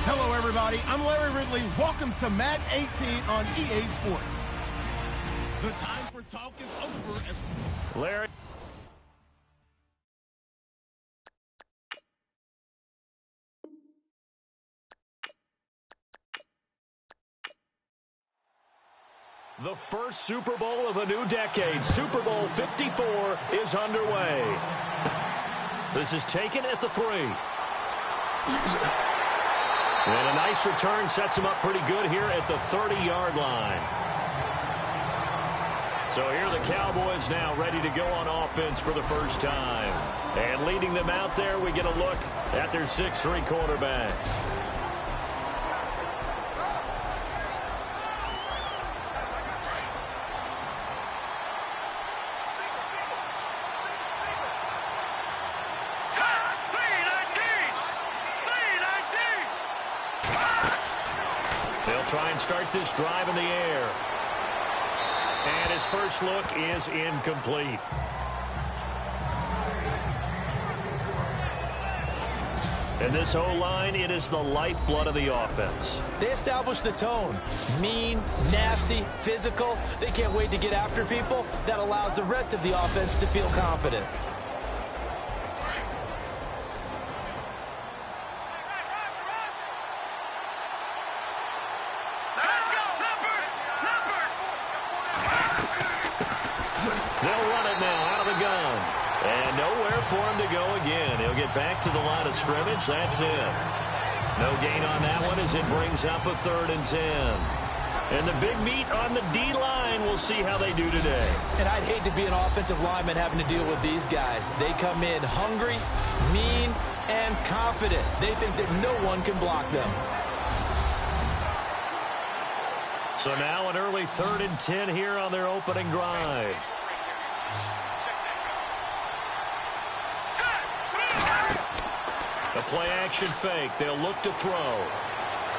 Hello, everybody. I'm Larry Ridley. Welcome to Madden 18 on EA Sports. The time for talk is over as Larry. The first Super Bowl of a new decade, Super Bowl 54, is underway. This is taken at the 3. And a nice return sets him up pretty good here at the 30-yard line. So here the Cowboys now ready to go on offense for the first time. And leading them out there, we get a look at their 6'3" quarterback. They'll try and start this drive in the air. And his first look is incomplete. And this O-line, it is the lifeblood of the offense. They establish the tone. Mean, nasty, physical. They can't wait to get after people. That allows the rest of the offense to feel confident. They'll run it now out of the gun. And nowhere for him to go again. He'll get back to the line of scrimmage. That's it. No gain on that one as it brings up a 3rd and 10. And the big meat on the D-line. We'll see how they do today. And I'd hate to be an offensive lineman having to deal with these guys. They come in hungry, mean, and confident. They think that no one can block them. So now an early 3rd and 10 here on their opening drive. A play-action fake. They'll look to throw.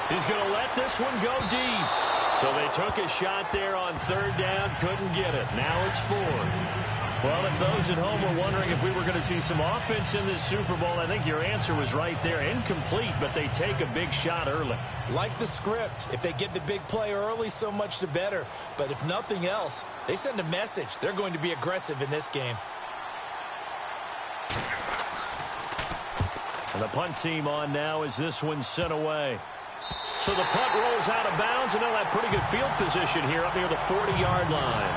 He's going to let this one go deep. So they took a shot there on 3rd down, couldn't get it. Now it's 4th. Well, if those at home were wondering if we were going to see some offense in this Super Bowl, I think your answer was right there. Incomplete, but they take a big shot early. Like the script. If they get the big play early, so much the better. But if nothing else, they send a message. They're going to be aggressive in this game. And the punt team on now as this one's sent away. So the punt rolls out of bounds, and they'll have pretty good field position here up near the 40-yard line.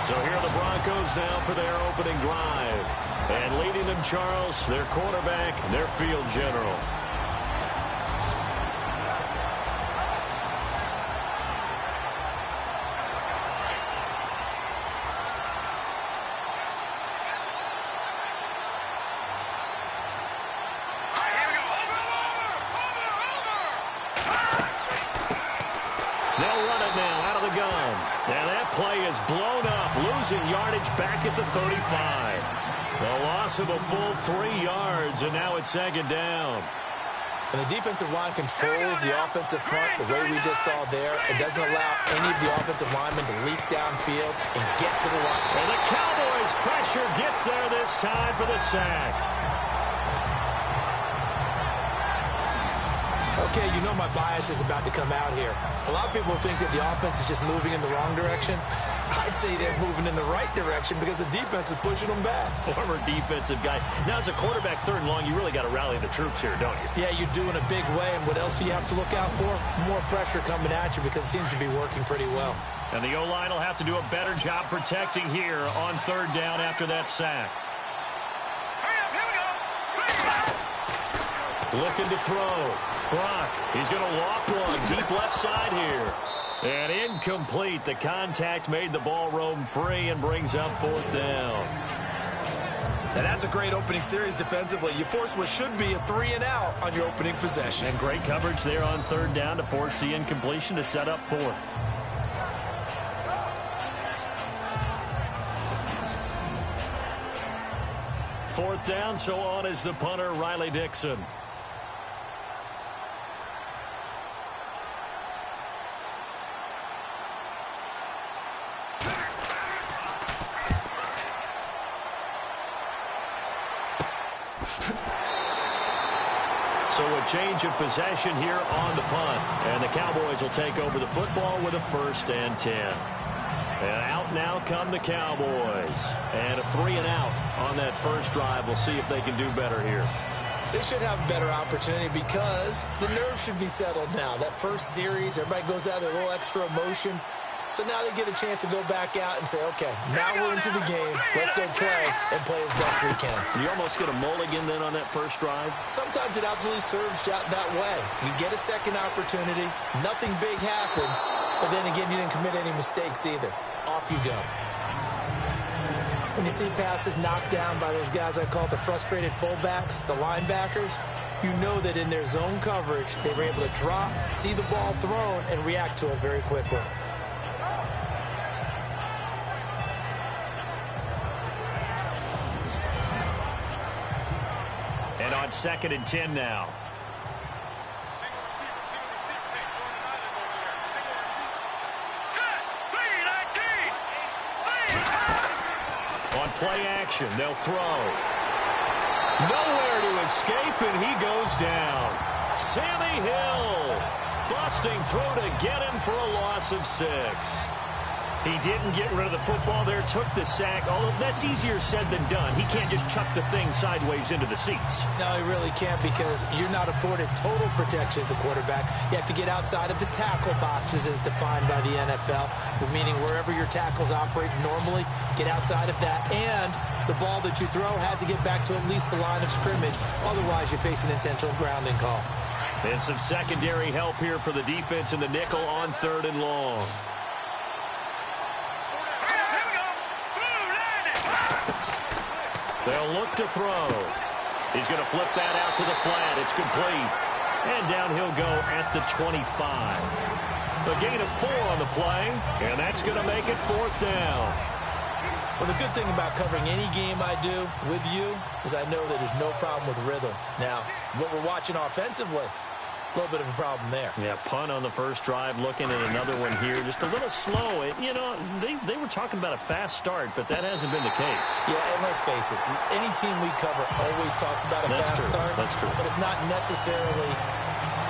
So here are the Broncos now for their opening drive. And leading them, Charles, their quarterback, their field general. They'll run it now out of the gun. And that play is blown up, losing yardage back at the 35. The loss of a full 3 yards, and now it's 2nd down. And the defensive line controls the offensive front the way we just saw there. It doesn't allow any of the offensive linemen to leak downfield and get to the line. And the Cowboys' pressure gets there this time for the sack. Okay, you know my bias is about to come out here. A lot of people think that the offense is just moving in the wrong direction. I'd say they're moving in the right direction because the defense is pushing them back. Former defensive guy. Now, as a quarterback 3rd and long, you really got to rally the troops here, don't you? Yeah, you do in a big way. And what else do you have to look out for? More pressure coming at you because it seems to be working pretty well. And the O-line will have to do a better job protecting here on 3rd down after that sack. Looking to throw. Brock, he's going to loft one deep left side here. And incomplete. The contact made the ball roam free and brings up 4th down. Now that's a great opening series defensively. You force what should be a 3 and out on your opening possession. And great coverage there on 3rd down to force the incompletion to set up 4th. Fourth down, so on is the punter, Riley Dixon. So a change of possession here on the punt. And the Cowboys will take over the football with a 1st and 10. And out now come the Cowboys. And a 3-and-out on that first drive. We'll see if they can do better here. They should have a better opportunity because the nerves should be settled now. That first series, everybody goes out there, a little extra emotion. So now they get a chance to go back out and say, okay, now we're into the game. Let's go play and play as best we can. You almost get a mulligan then on that first drive? Sometimes it absolutely serves that way. You get a second opportunity. Nothing big happened. But then again, you didn't commit any mistakes either. Off you go. When you see passes knocked down by those guys I call the frustrated fullbacks, the linebackers, you know that in their zone coverage, they were able to drop, see the ball thrown, and react to it very quickly. And on 2nd and 10 now. On play action, they'll throw. Nowhere to escape, and he goes down. Sammy Hill busting through to get him for a loss of 6. He didn't get rid of the football there, took the sack, although that's easier said than done. He can't just chuck the thing sideways into the seats. No, he really can't because you're not afforded total protection as a quarterback. You have to get outside of the tackle boxes as defined by the NFL, meaning wherever your tackles operate normally, get outside of that, and the ball that you throw has to get back to at least the line of scrimmage. Otherwise, you face an intentional grounding call. And some secondary help here for the defense in the nickel on 3rd and long. They'll look to throw. He's going to flip that out to the flat. It's complete. And down he'll go at the 25. A gain of 4 on the play, and that's going to make it 4th down. Well, the good thing about covering any game I do with you is I know that there's no problem with rhythm. Now, what we're watching offensively, a little bit of a problem there. Yeah, punt on the first drive, looking at another one here. Just a little slow. You know, they were talking about a fast start, but that hasn't been the case. Yeah, and let's face it, any team we cover always talks about a fast start. That's true. But it's not necessarily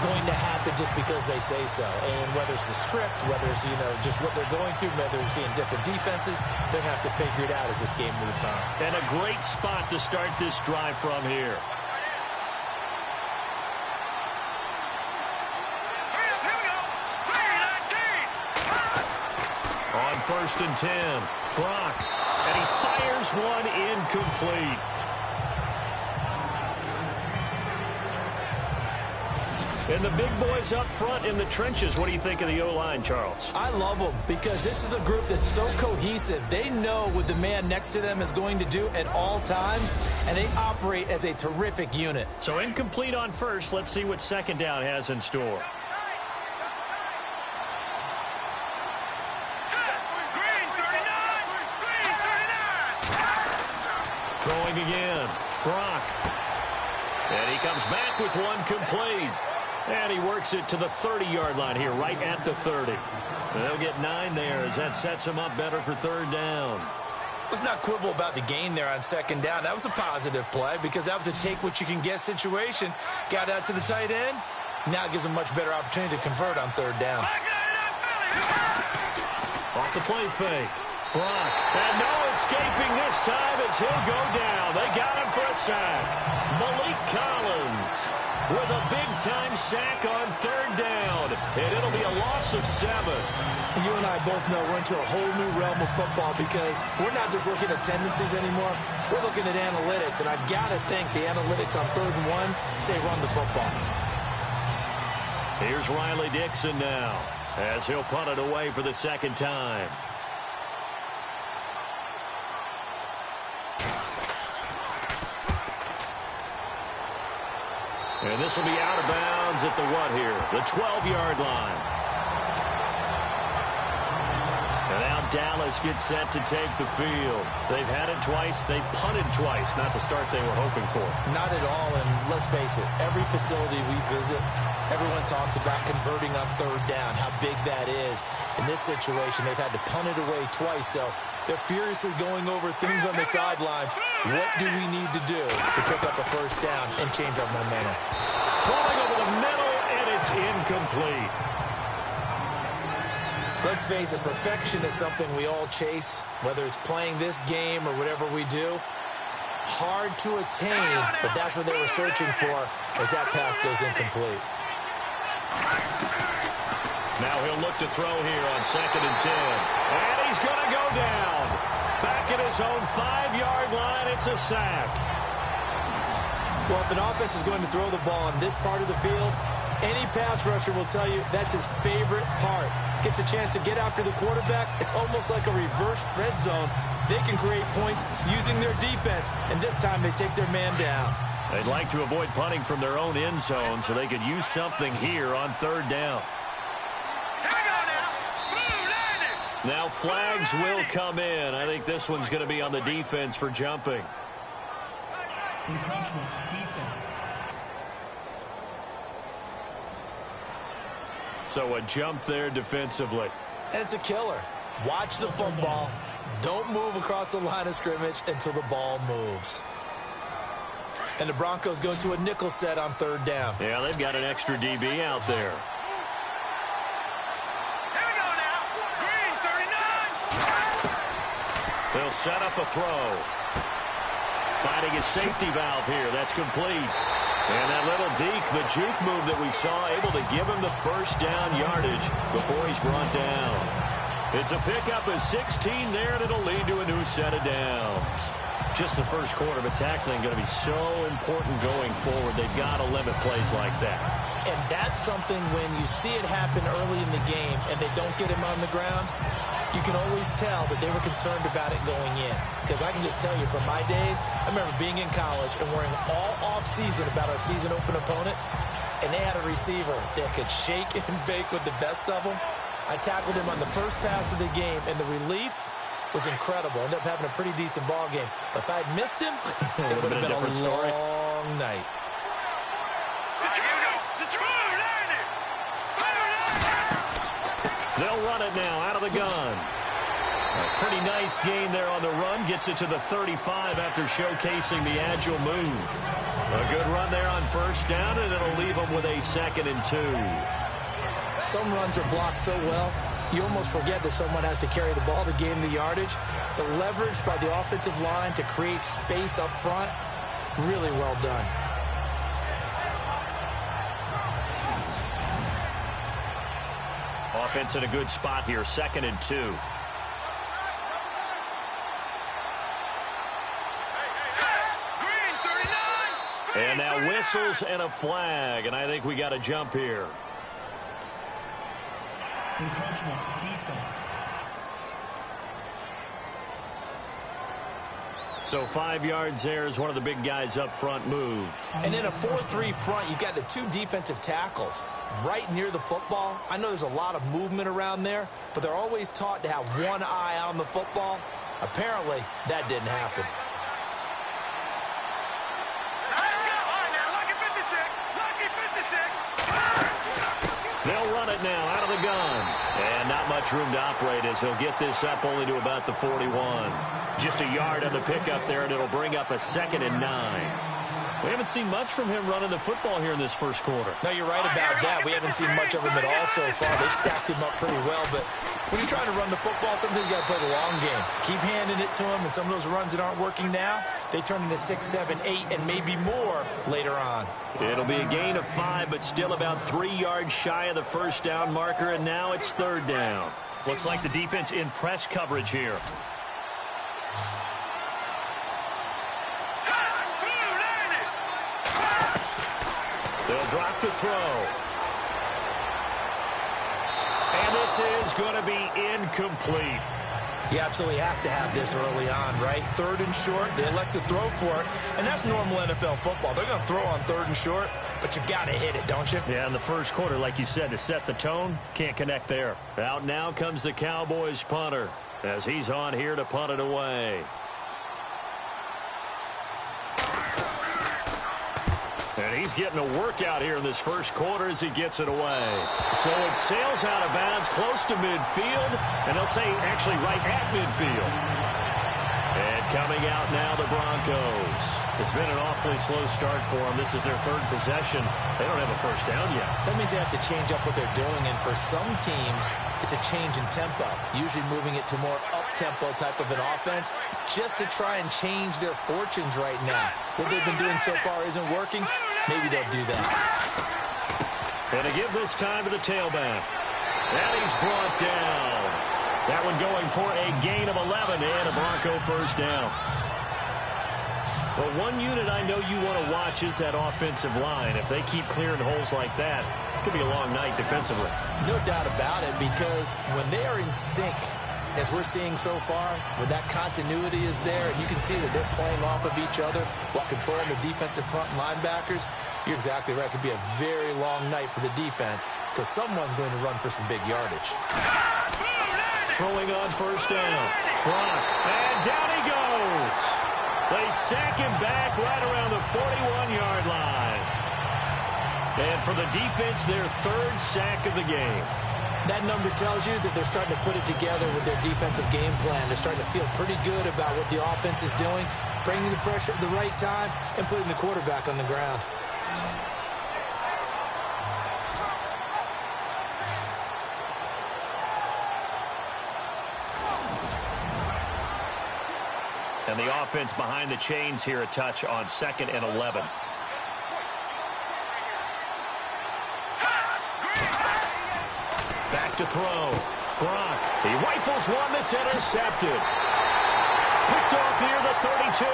going to happen just because they say so. And whether it's the script, whether it's, you know, just what they're going through, whether they're seeing different defenses, they're going to have to figure it out as this game moves on. And a great spot to start this drive from here. On 1st and 10, Brock, and he fires one incomplete. And the big boys up front in the trenches. What do you think of the O-line, Charles? I love them because this is a group that's so cohesive. They know what the man next to them is going to do at all times, and they operate as a terrific unit. So incomplete on first. Let's see what 2nd down has in store. Throwing again, Brock. And he comes back with one complete. And he works it to the 30-yard line here, right at the 30. They'll get 9 there as that sets him up better for 3rd down. Let's not quibble about the gain there on 2nd down. That was a positive play because that was a take-what-you-can-get situation. Got out to the tight end. Now it gives him a much better opportunity to convert on 3rd down. Off the play fake. Brock. And no escaping this time as he'll go down. They got him for a sack. Malik Collins with a big-time sack on 3rd down. And it'll be a loss of 7. You and I both know we're into a whole new realm of football because we're not just looking at tendencies anymore. We're looking at analytics, and I've got to think the analytics on 3rd and 1 say run the football. Here's Riley Dixon now as he'll punt it away for the 2nd time. And this will be out of bounds at the what here? The 12-yard line. And now Dallas gets set to take the field. They've had it twice. They've punted twice. Not the start they were hoping for. Not at all, and let's face it, every facility we visit, everyone talks about converting on 3rd down, how big that is. In this situation, they've had to punt it away twice, so they're furiously going over things on the sidelines. What do we need to do to pick up a 1st down and change our momentum? Throwing over the middle, and it's incomplete. Let's face it, perfection is something we all chase, whether it's playing this game or whatever we do. Hard to attain, but that's what they were searching for as that pass goes incomplete. Now he'll look to throw here on 2nd and 10. And he's going to go down. Back at his own 5-yard line, it's a sack. Well, if an offense is going to throw the ball on this part of the field, any pass rusher will tell you that's his favorite part. Gets a chance to get after the quarterback. It's almost like a reverse red zone. They can create points using their defense, and this time they take their man down. They'd like to avoid punting from their own end zone so they could use something here on 3rd down. Now flags will come in. I think this one's going to be on the defense for jumping. Encroachment, defense. So a jump there defensively. And it's a killer. Watch the football. Don't move across the line of scrimmage until the ball moves. And the Broncos go to a nickel set on 3rd down. Yeah, they've got an extra DB out there. Here we go now. Green, 39. They'll set up a throw. Finding his safety valve here. That's complete. And that little deke, the juke move that we saw, able to give him the 1st down yardage before he's brought down. It's a pickup of 16 there, and it'll lead to a new set of downs. Just the first quarter, but tackling going to be so important going forward. They've got to limit plays like that. And that's something when you see it happen early in the game and they don't get him on the ground, you can always tell that they were concerned about it going in. Because I can just tell you from my days, I remember being in college and worrying all off-season about our season open opponent, and they had a receiver that could shake and bake with the best of them. I tackled him on the first pass of the game, and the relief was incredible. Ended up having a pretty decent ball game. But if I had missed him, it would have been a long night. They'll run it now out of the gun. A pretty nice gain there on the run. Gets it to the 35 after showcasing the agile move. A good run there on 1st down, and it'll leave them with a 2nd and 2. Some runs are blocked so well, you almost forget that someone has to carry the ball to gain the yardage. The leverage by the offensive line to create space up front, really well done. Offense in a good spot here, 2nd and 2. And now whistles and a flag, and I think we got a jump here. Encroachment, defense. So 5 yards there as one of the big guys up front moved. And in a 4-3 front, you got the 2 defensive tackles right near the football. I know there's a lot of movement around there, but they're always taught to have one eye on the football. Apparently, that didn't happen. They'll run it now out of the gun. And not much room to operate as he'll get this up only to about the 41. Just a yard on the pickup there, and it'll bring up a 2nd and 9. We haven't seen much from him running the football here in this first quarter. No, you're right about that. We haven't seen much of him at all so far. They stacked him up pretty well, but when you're trying to run the football, sometimes you got to play the long game. Keep handing it to him, and some of those runs that aren't working now, they turn into 6, 7, 8, and maybe more later on. It'll be a gain of 5, but still about 3 yards shy of the 1st down marker, and now it's 3rd down. Looks like the defense in press coverage here. They'll drop the throw. And this is going to be incomplete. You absolutely have to have this early on, right? 3rd and short, they elect to throw for it, and that's normal NFL football. They're going to throw on 3rd and short, but you've got to hit it, don't you? Yeah, in the first quarter, like you said, to set the tone, can't connect there. Out now comes the Cowboys punter as he's on here to punt it away. And he's getting a workout here in this first quarter as he gets it away. So it sails out of bounds close to midfield, and they'll say actually right at midfield. And Coming out now, the Broncos. It's been an awfully slow start for them. This is their third possession. They don't have a first down yet. So that means they have to change up what they're doing, and for some teams, it's a change in tempo, usually moving it to more up-tempo type of an offense just to try and change their fortunes right now. What they've been doing so far isn't working. Maybe they'll do that. And to give this time to the tailback. And he's brought down. That one going for a gain of 11 and a Bronco first down. Well, one unit I know you want to watch is that offensive line. If they keep clearing holes like that, it could be a long night defensively. No doubt about it, because when they are in sync, as we're seeing so far, when that continuity is there, and you can see that they're playing off of each other while controlling the defensive front linebackers, you're exactly right. It could be a very long night for the defense because someone's going to run for some big yardage. Throwing on first down. Gronk, and down he goes. They sack him back right around the 41-yard line. And for the defense, their third sack of the game. That number tells you that they're starting to put it together with their defensive game plan. They're starting to feel pretty good about what the offense is doing, bringing the pressure at the right time, and putting the quarterback on the ground. And the offense behind the chains here a touch on 2nd and 11. Back to throw. Gronk. He rifles one that's intercepted. Picked off near the 32.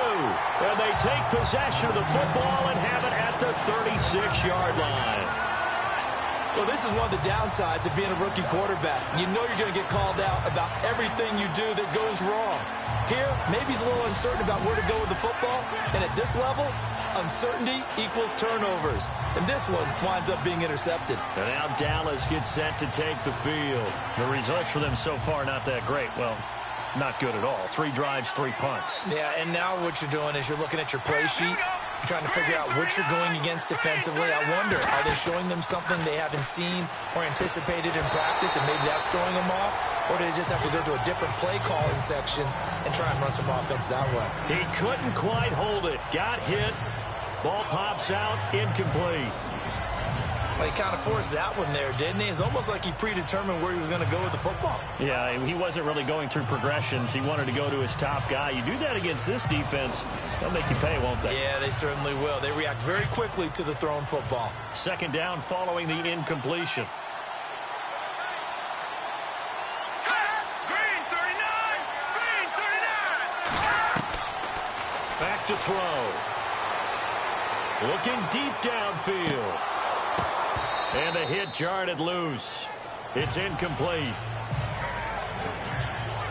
And they take possession of the football and have it at the 36-yard line. Well, this is one of the downsides of being a rookie quarterback. You know you're going to get called out about everything you do that goes wrong. Here, maybe he's a little uncertain about where to go with the football. And at this level, uncertainty equals turnovers. And this one winds up being intercepted. And now Dallas gets set to take the field. The results for them so far not that great. Well, not good at all. 3 drives, 3 punts. Yeah, and now what you're doing is you're looking at your play sheet. You're trying to figure out what you're going against defensively. I wonder, are they showing them something they haven't seen or anticipated in practice, and maybe that's throwing them off? Or do they just have to go to a different play calling section and try and run some offense that way? He couldn't quite hold it. Got hit. Ball pops out. Incomplete. Well, he kind of forced that one there, didn't he? It's almost like he predetermined where he was going to go with the football. Yeah, he wasn't really going through progressions. He wanted to go to his top guy. You do that against this defense, they'll make you pay, won't they? Yeah, they certainly will. They react very quickly to the thrown football. 2nd down following the incompletion. Back to throw. Looking deep downfield. And a hit jarred it loose. It's incomplete.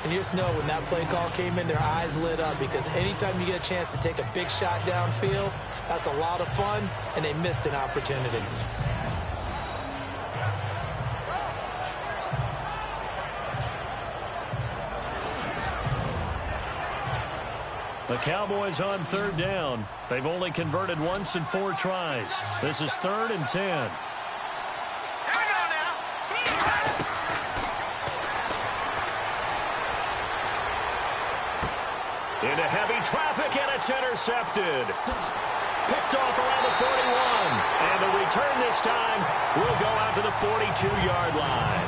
And you just know when that play call came in, their eyes lit up, because anytime you get a chance to take a big shot downfield, that's a lot of fun, and they missed an opportunity. The Cowboys on 3rd down. They've only converted once in 4 tries. This is 3rd and 10. Into heavy traffic, and it's intercepted. Picked off around the 41. And the return this time will go out to the 42-yard line.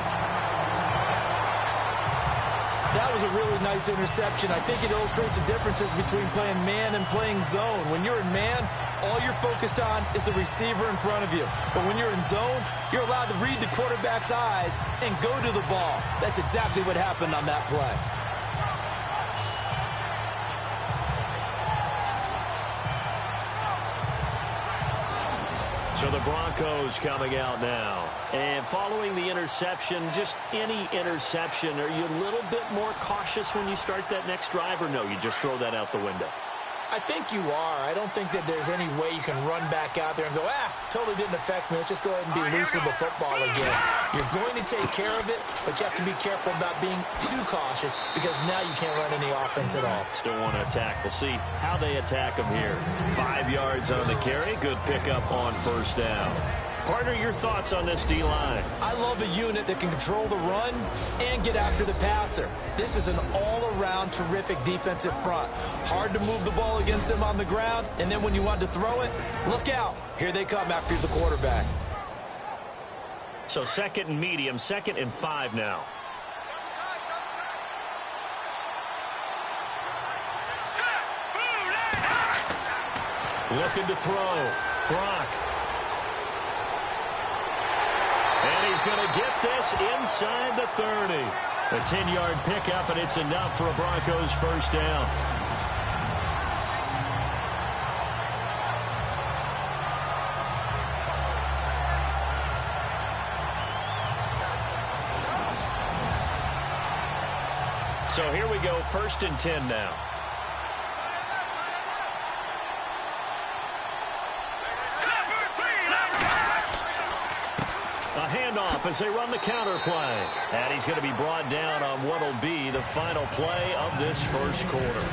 That was a really nice interception. I think it illustrates the differences between playing man and playing zone. When you're in man, all you're focused on is the receiver in front of you. But when you're in zone, you're allowed to read the quarterback's eyes and go to the ball. That's exactly what happened on that play. So the Broncos coming out now. And following the interception, just any interception, are you a little bit more cautious when you start that next drive, or no, you just throw that out the window? I think you are. I don't think that there's any way you can run back out there and go, totally didn't affect me. Let's just go ahead and be loose with the football again. You're going to take care of it, but you have to be careful about being too cautious, because now you can't run any offense at all. Still want to attack. We'll see how they attack them here. 5 yards on the carry. Good pickup on 1st down. Partner, your thoughts on this D-line? I love a unit that can control the run and get after the passer. This is an all-around terrific defensive front. Hard to move the ball against them on the ground, and then when you want to throw it, look out. Here they come after the quarterback. So 2nd and medium, 2nd and 5 now. Looking to throw. Brock. And he's going to get this inside the 30. A 10-yard pickup, and it's enough for a Broncos first down. So here we go, 1st and 10 now. A handoff as they run the counter play. And he's going to be brought down on what will be the final play of this first quarter.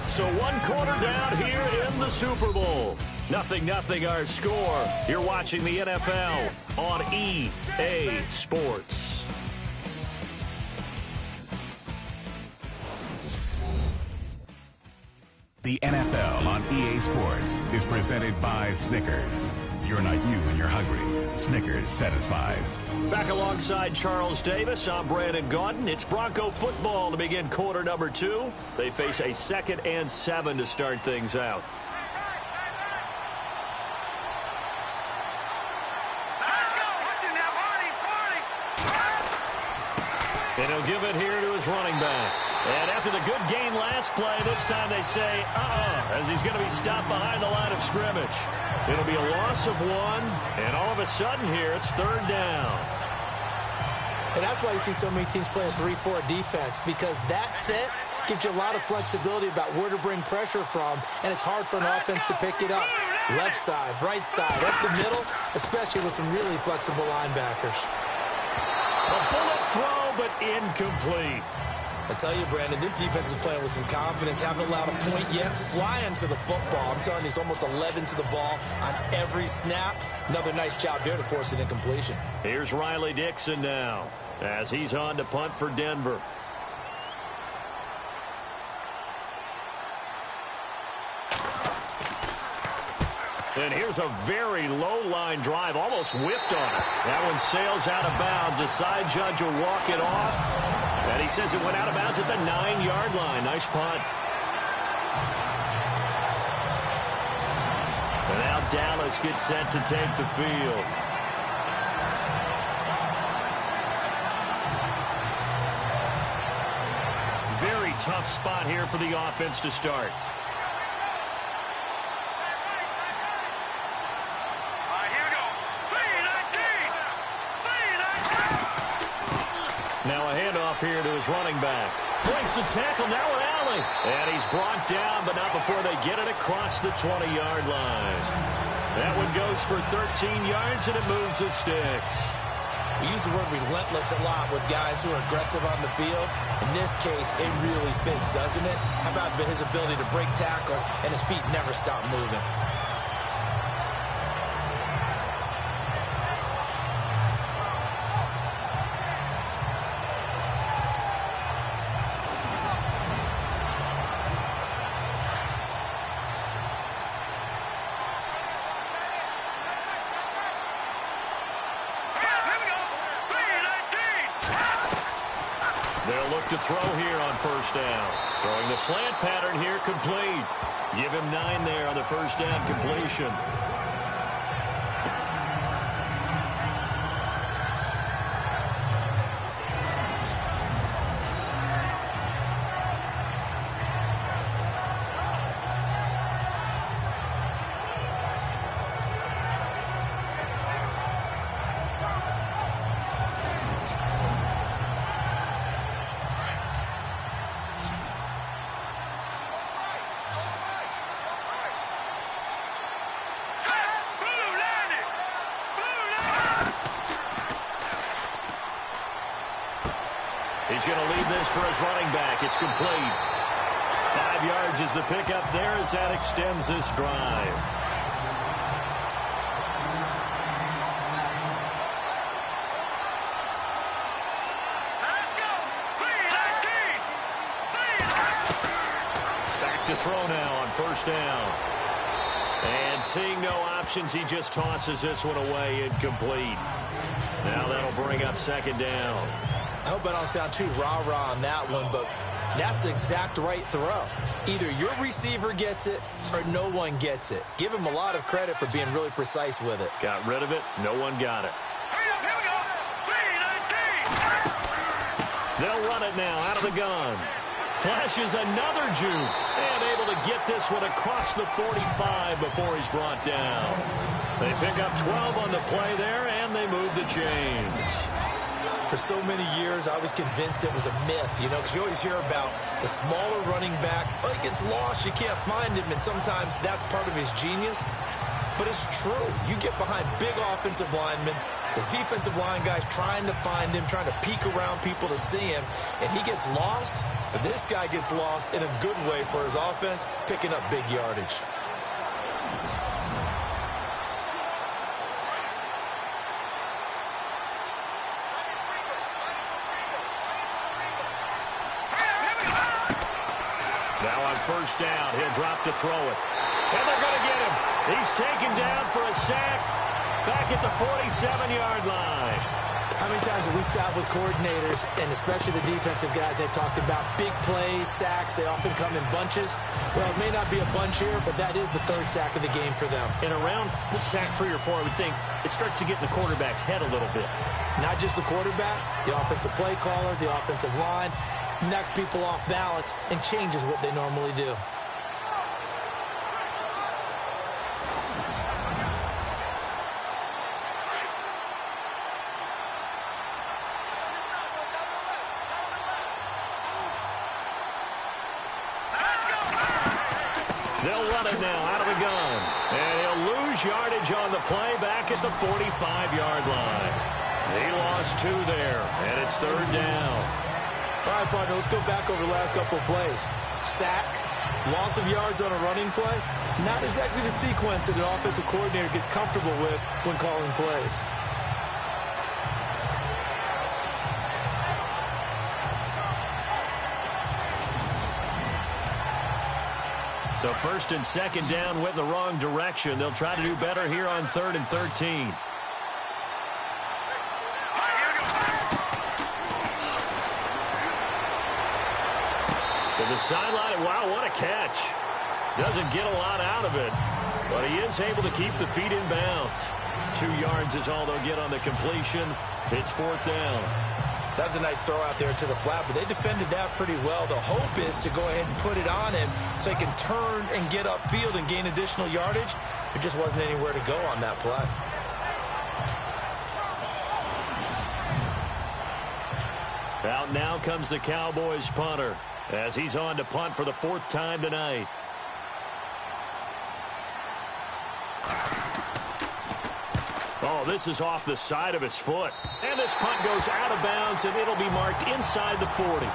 So 1 quarter down here in the Super Bowl. 0-0 our score. You're watching the NFL on EA Sports. The NFL on EA Sports is presented by Snickers. You're not you when you're hungry. Snickers satisfies. Back alongside Charles Davis, I'm Brandon Gaudin. It's Bronco football to begin quarter number 2. They face a 2nd and 7 to start things out. And he'll give it here to his running back. And after the good gain last play, this time they say, as he's going to be stopped behind the line of scrimmage. It'll be a loss of 1, and all of a sudden here, it's 3rd down. And that's why you see so many teams play a 3-4 defense, because that set gives you a lot of flexibility about where to bring pressure from, and it's hard for an offense to pick it up. Left side, right side, up the middle, especially with some really flexible linebackers. A bullet throw, but incomplete. I tell you, Brandon, this defense is playing with some confidence. Haven't allowed a point yet. Flying to the football. I'm telling you, it's almost 11 to the ball on every snap. Another nice job there to force an incompletion. Here's Riley Dixon now as he's on to punt for Denver. And here's a very low-line drive, almost whiffed on it. That one sails out of bounds. The side judge will walk it off. And he says it went out of bounds at the 9-yard line. Nice punt. And now Dallas gets set to take the field. Very tough spot here for the offense to start. Now a handoff here to his running back. Breaks the tackle, now an alley. And he's brought down, but not before they get it across the 20-yard line. That one goes for 13 yards, and it moves the sticks. We use the word relentless a lot with guys who are aggressive on the field. In this case, it really fits, doesn't it? How about his ability to break tackles, and his feet never stop moving? They'll look to throw here on first down. Throwing the slant pattern here, complete. Give him 9 there on the first down completion. He's going to lead this for his running back. It's complete. 5 yards is the pickup there as that extends this drive. to throw now on first down. And seeing no options, he just tosses this one away incomplete. Now that'll bring up second down. I hope I don't sound too rah-rah on that one, but that's the exact right throw. Either your receiver gets it or no one gets it. Give him a lot of credit for being really precise with it. Got rid of it. No one got it. Here we go. They'll run it now out of the gun. Flashes another juke. And able to get this one across the 45 before he's brought down. They pick up 12 on the play there, and they move the chains. For so many years, I was convinced it was a myth, because you always hear about the smaller running back. Oh, he gets lost, you can't find him, and sometimes that's part of his genius. But it's true. You get behind big offensive linemen, the defensive line guys trying to find him, trying to peek around people to see him, and he gets lost. But this guy gets lost in a good way for his offense, picking up big yardage. Now on first down, he'll drop to throw it. And they're going to get him. He's taken down for a sack back at the 47-yard line. How many times have we sat with coordinators, and especially the defensive guys, they've talked about big plays, sacks. They often come in bunches. Well, it may not be a bunch here, but that is the third sack of the game for them. And around sack 3 or 4, I would think it starts to get in the quarterback's head a little bit. Not just the quarterback, the offensive play caller, the offensive line. Knocks people off balance and changes what they normally do. They'll run it now out of the gun. And he'll lose yardage on the play back at the 45-yard line. He lost 2 there, and it's third down. All right, partner, let's go back over the last couple of plays. Sack, loss of yards on a running play. Not exactly the sequence that an offensive coordinator gets comfortable with when calling plays. So first and second down went in the wrong direction. They'll try to do better here on 3rd and 13. To the sideline. Wow, what a catch. Doesn't get a lot out of it, but he is able to keep the feet in bounds. 2 yards is all they'll get on the completion. It's 4th down. That was a nice throw out there to the flat, but they defended that pretty well. The hope is to go ahead and put it on him so he can turn and get upfield and gain additional yardage. There just wasn't anywhere to go on that play. Out now comes the Cowboys punter as he's on to punt for the 4th time tonight. Oh, this is off the side of his foot. And this punt goes out of bounds, and it'll be marked inside the 40.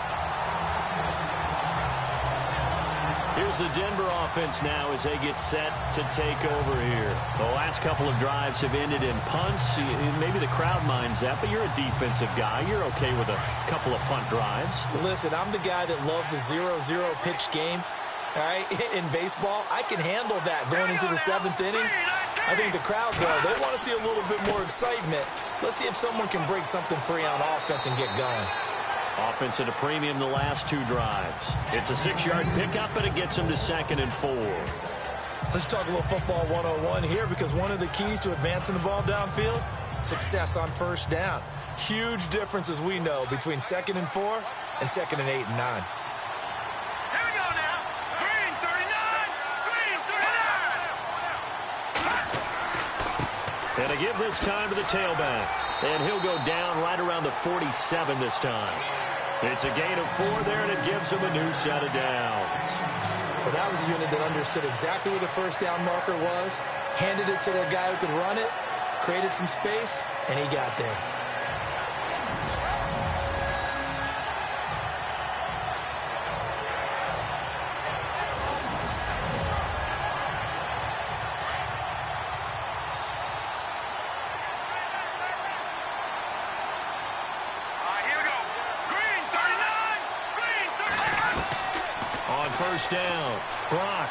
Here's the Denver offense now as they get set to take over here. The last couple of drives have ended in punts. Maybe the crowd minds that, but you're a defensive guy. You're okay with a couple of punt drives. Listen, I'm the guy that loves a 0-0 pitch game. All right, in baseball, I can handle that going into the 7th inning. I think the crowd, though, they want to see a little bit more excitement. Let's see if someone can break something free on offense and get going. Offense at a premium the last 2 drives. It's a 6-yard pickup, and it gets them to 2nd and 4. Let's talk a little football 101 here, because one of the keys to advancing the ball downfield, success on first down. Huge difference, as we know, between 2nd and 4 and 2nd and 8 and 9. Here we go now. Green 39. Green 39. And a give this time to the tailback. And he'll go down right around the 47 this time. It's a gain of 4 there, and it gives him a new set of downs. Well, that was a unit that understood exactly where the first down marker was, handed it to their guy who could run it, created some space, and he got there. first down. Brock.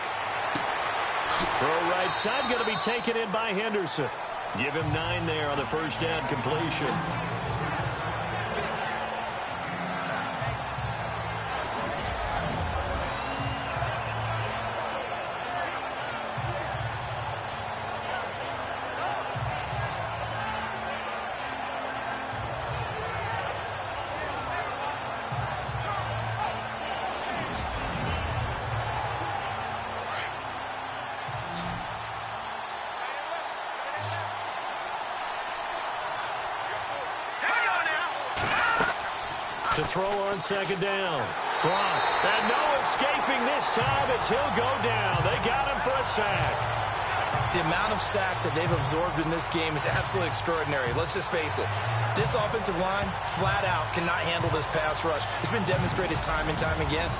Throw right side, going to be taken in by Henderson. Give him 9 there on the first down completion. To throw on second down. Brock. And no escaping this time as he'll go down. They got him for a sack. The amount of sacks that they've absorbed in this game is absolutely extraordinary. Let's just face it. This offensive line, flat out, cannot handle this pass rush. It's been demonstrated time and time again.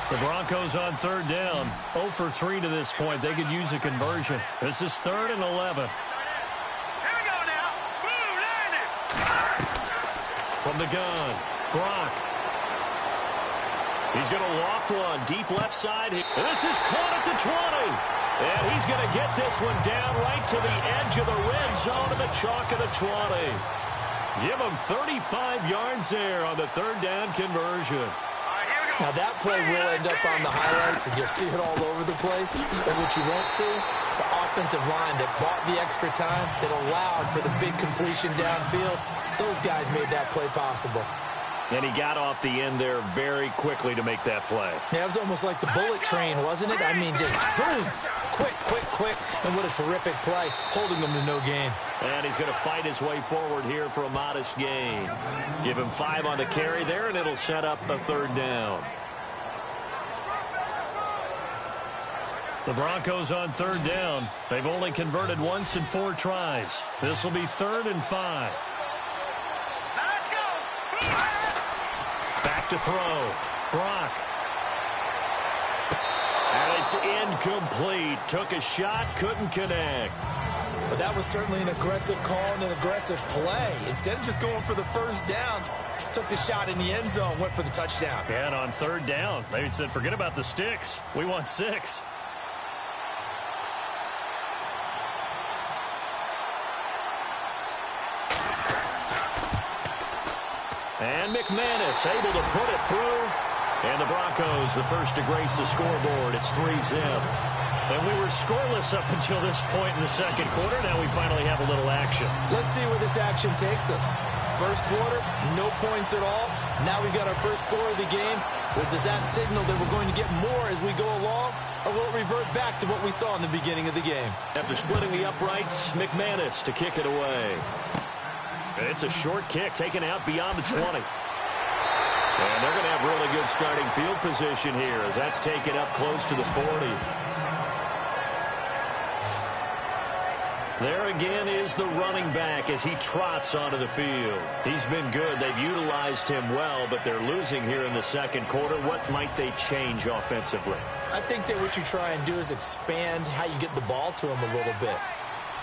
The Broncos on third down. 0 for 3 to this point. They could use a conversion. This is 3rd and 11. Here we go now. Boom, landed. From the gun, Brock. He's going to loft one. Deep left side. This is caught at the 20. And he's going to get this one down right to the edge of the red zone of the chalk of the 20. Give him 35 yards there on the third down conversion. Now, that play will end up on the highlights, and you'll see it all over the place. But what you won't see, the offensive line that bought the extra time, that allowed for the big completion downfield, those guys made that play possible. And he got off the end there very quickly to make that play. Yeah, it was almost like the bullet train, wasn't it? I mean, just zoom, quick, and what a terrific play, holding them to no gain. And he's going to fight his way forward here for a modest gain. Give him 5 on the carry there, and it'll set up a third down. The Broncos on third down. They've only converted once in 4 tries. This will be 3rd and 5. Let's go. Back to throw. Brock. And it's incomplete. Took a shot, couldn't connect. But that was certainly an aggressive call and an aggressive play. Instead of just going for the first down, took the shot in the end zone, went for the touchdown. And on third down, they said, forget about the sticks. We want 6. And McManus able to put it through. And the Broncos, the first to grace the scoreboard. It's 3-zip. And we were scoreless up until this point in the second quarter. Now we finally have a little action. Let's see where this action takes us. First quarter, no points at all. Now we've got our first score of the game. Well, does that signal that we're going to get more as we go along? Or will it revert back to what we saw in the beginning of the game? After splitting the uprights, McManus to kick it away. And it's a short kick taken out beyond the 20. And they're going to have really good starting field position here as that's taken up close to the 40. There again is the running back as he trots onto the field. He's been good. They've utilized him well, but they're losing here in the second quarter. What might they change offensively? I think that what you try and do is expand how you get the ball to him a little bit.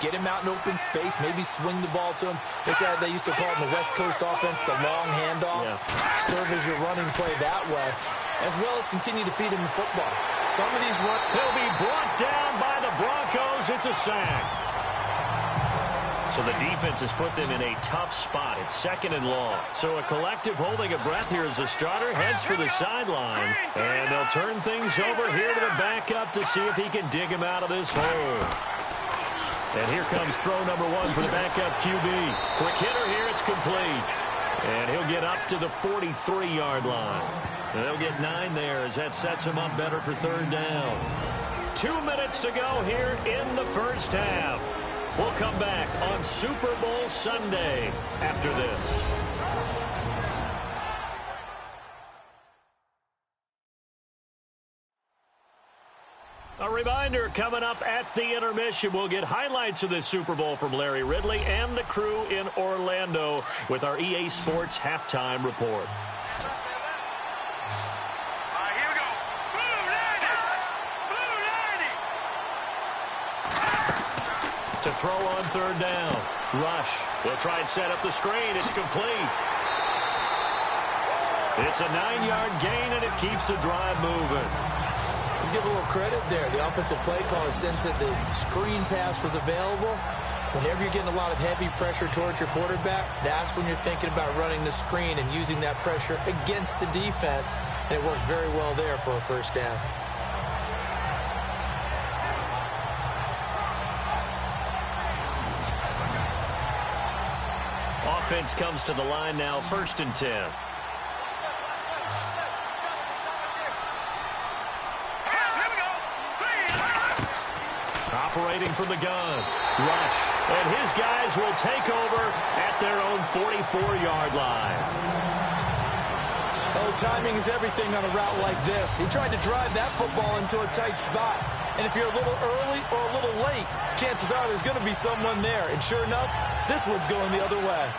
Get him out in open space, maybe swing the ball to him. What's that they used to call it in the West Coast offense, the long handoff? Yeah. Serve as your running play that way, as well as continue to feed him the football. Some of these run... He'll be brought down by the Broncos. It's a sack. So the defense has put them in a tough spot. It's 2nd and long. So a collective holding a breath here as the starter heads for the sideline. And they'll turn things over here to the backup to see if he can dig him out of this hole. And here comes throw number 1 for the backup QB. Quick hitter here, it's complete. And he'll get up to the 43-yard line. And they'll get 9 there as that sets him up better for third down. 2 minutes to go here in the first half. We'll come back on Super Bowl Sunday after this. A reminder, coming up at the intermission, we'll get highlights of this Super Bowl from Larry Ridley and the crew in Orlando with our EA Sports halftime report. Here we go. Boom, landed. Boom, landed. To throw on third down. Rush. They'll try and set up the screen. It's complete. It's a 9-yard gain, and it keeps the drive moving. Let's give a little credit there. The offensive play caller sensed that the screen pass was available. Whenever you're getting a lot of heavy pressure towards your quarterback, that's when you're thinking about running the screen and using that pressure against the defense. And it worked very well there for a first down. Offense comes to the line now, 1st and 10. Operating from the gun. Rush. And his guys will take over at their own 44-yard line. Oh, timing is everything on a route like this. He tried to drive that football into a tight spot. And if you're a little early or a little late, chances are there's going to be someone there. And sure enough, this one's going the other way.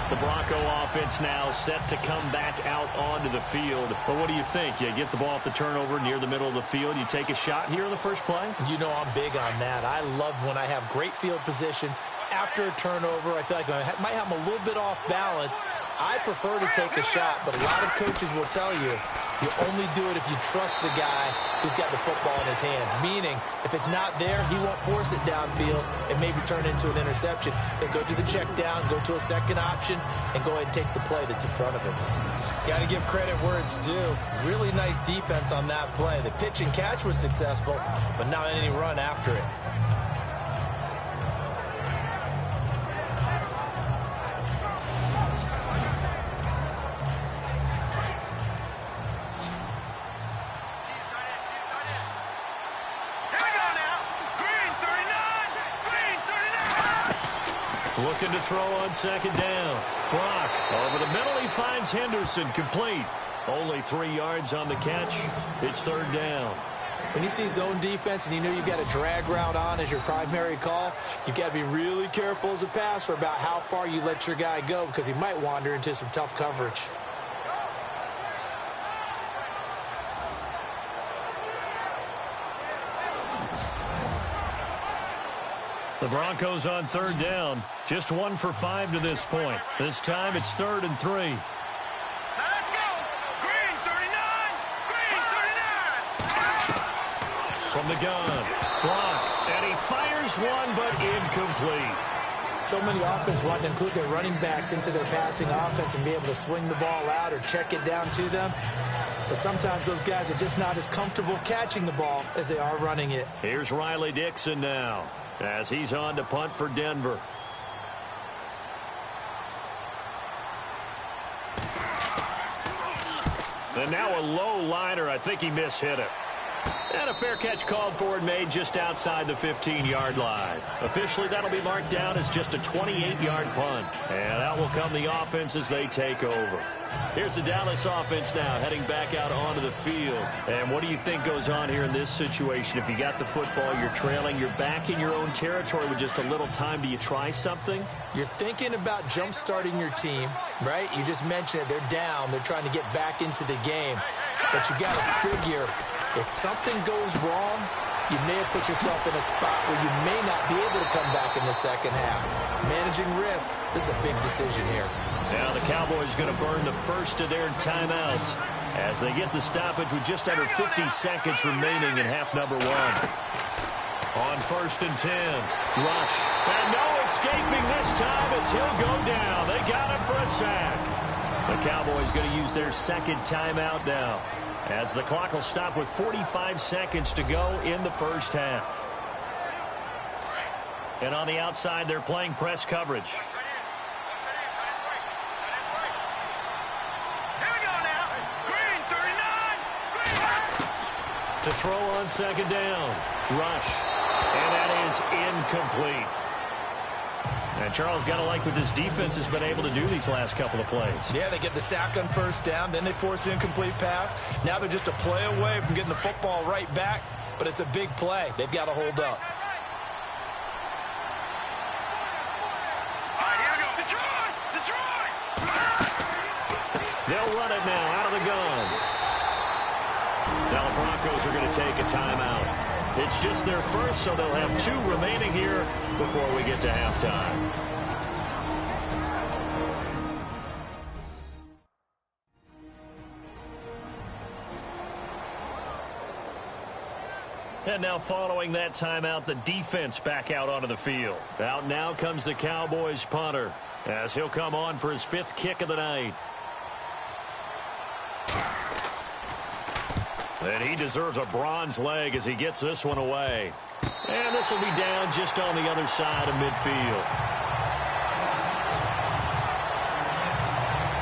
The Bronco offense now set to come back out onto the field. But what do you think? You get the ball off the turnover near the middle of the field. You take a shot here in the first play? You know I'm big on that. I love when I have great field position. After a turnover, I feel like I might have them a little bit off balance. I prefer to take a shot, but a lot of coaches will tell you, you only do it if you trust the guy who's got the football in his hands. Meaning, if it's not there, he won't force it downfield and maybe turn into an interception. He'll go to the check down, go to a second option, and go ahead and take the play that's in front of him. Got to give credit where it's due. Really nice defense on that play. The pitch and catch was successful, but not any run after it. Looking to throw on 2nd down. Brock over the middle. He finds Henderson complete. Only 3 yards on the catch. It's 3rd down. When you see zone defense and you know you've got a drag route on as your primary call, you've got to be really careful as a passer about how far you let your guy go because he might wander into some tough coverage. The Broncos on 3rd down. Just 1 for 5 to this point. This time it's 3rd and 3. Now let's go. Green 39. Green 39. From the gun. Brock. And he fires one, but incomplete. So many offense want to include their running backs into their passing offense and be able to swing the ball out or check it down to them. But sometimes those guys are just not as comfortable catching the ball as they are running it. Here's Riley Dixon now, as he's on to punt for Denver. And now a low liner. I think he mishit it. And a fair catch called for and made just outside the 15-yard line. Officially, that'll be marked down as just a 28-yard punt. And out will come the offense as they take over. Here's the Dallas offense now heading back out onto the field. And what do you think goes on here in this situation? If you got the football, you're trailing, you're back in your own territory with just a little time. Do you try something? You're thinking about jump-starting your team, right? You just mentioned it. They're down. They're trying to get back into the game. But you got to figure if something goes wrong, you may have put yourself in a spot where you may not be able to come back in the second half. Managing risk, this is a big decision here. Now the Cowboys going to burn the first of their timeouts as they get the stoppage with just under 50 seconds remaining in half number 1. On 1st and 10, Rush. And no escaping this time as he'll go down. They got him for a sack. The Cowboys going to use their second timeout now, as the clock will stop with 45 seconds to go in the first half. And on the outside, they're playing press coverage. Here we go now. Green 39. To throw on 2nd down. Rush. And that is incomplete. And Charles, got to like what this defense has been able to do these last couple of plays. Yeah, they get the sack on 1st down, then they force the incomplete pass. Now they're just a play away from getting the football right back, but it's a big play. They've got to hold up. All right, here we go. Detroit! Detroit! They'll run it now out of the gun. Now the Broncos Broncos are going to take a timeout. It's just their first, so they'll have 2 remaining here before we get to halftime. And now following that timeout, the defense back out onto the field. Out now comes the Cowboys punter as he'll come on for his 5th kick of the night. And he deserves a bronze leg as he gets this one away. And this will be down just on the other side of midfield.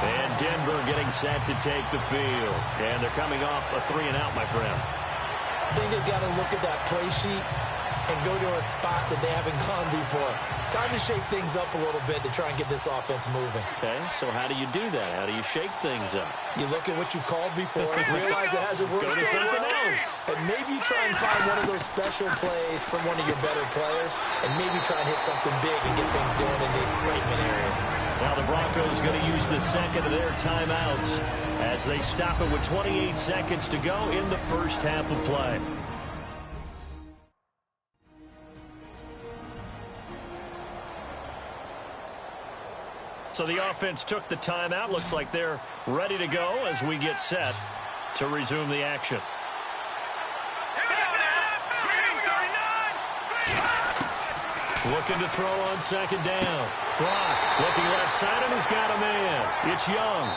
And Denver getting set to take the field. And they're coming off a 3-and-out, my friend. I think they've got to look at that play sheet and go to a spot that they haven't gone before. Time to shake things up a little bit to try and get this offense moving. Okay, so how do you do that? How do you shake things up? You look at what you've called before, realize it hasn't worked Go to so something well, else. and maybe try and find one of those special plays from one of your better players, and maybe try and hit something big and get things going in the excitement area. Now the Broncos going to use the second of their timeouts as they stop it with 28 seconds to go in the first half of play. So the offense took the timeout. Looks like they're ready to go as we get set to resume the action. Looking to throw on second down. Brock looking left side, and he's got a man. It's Young.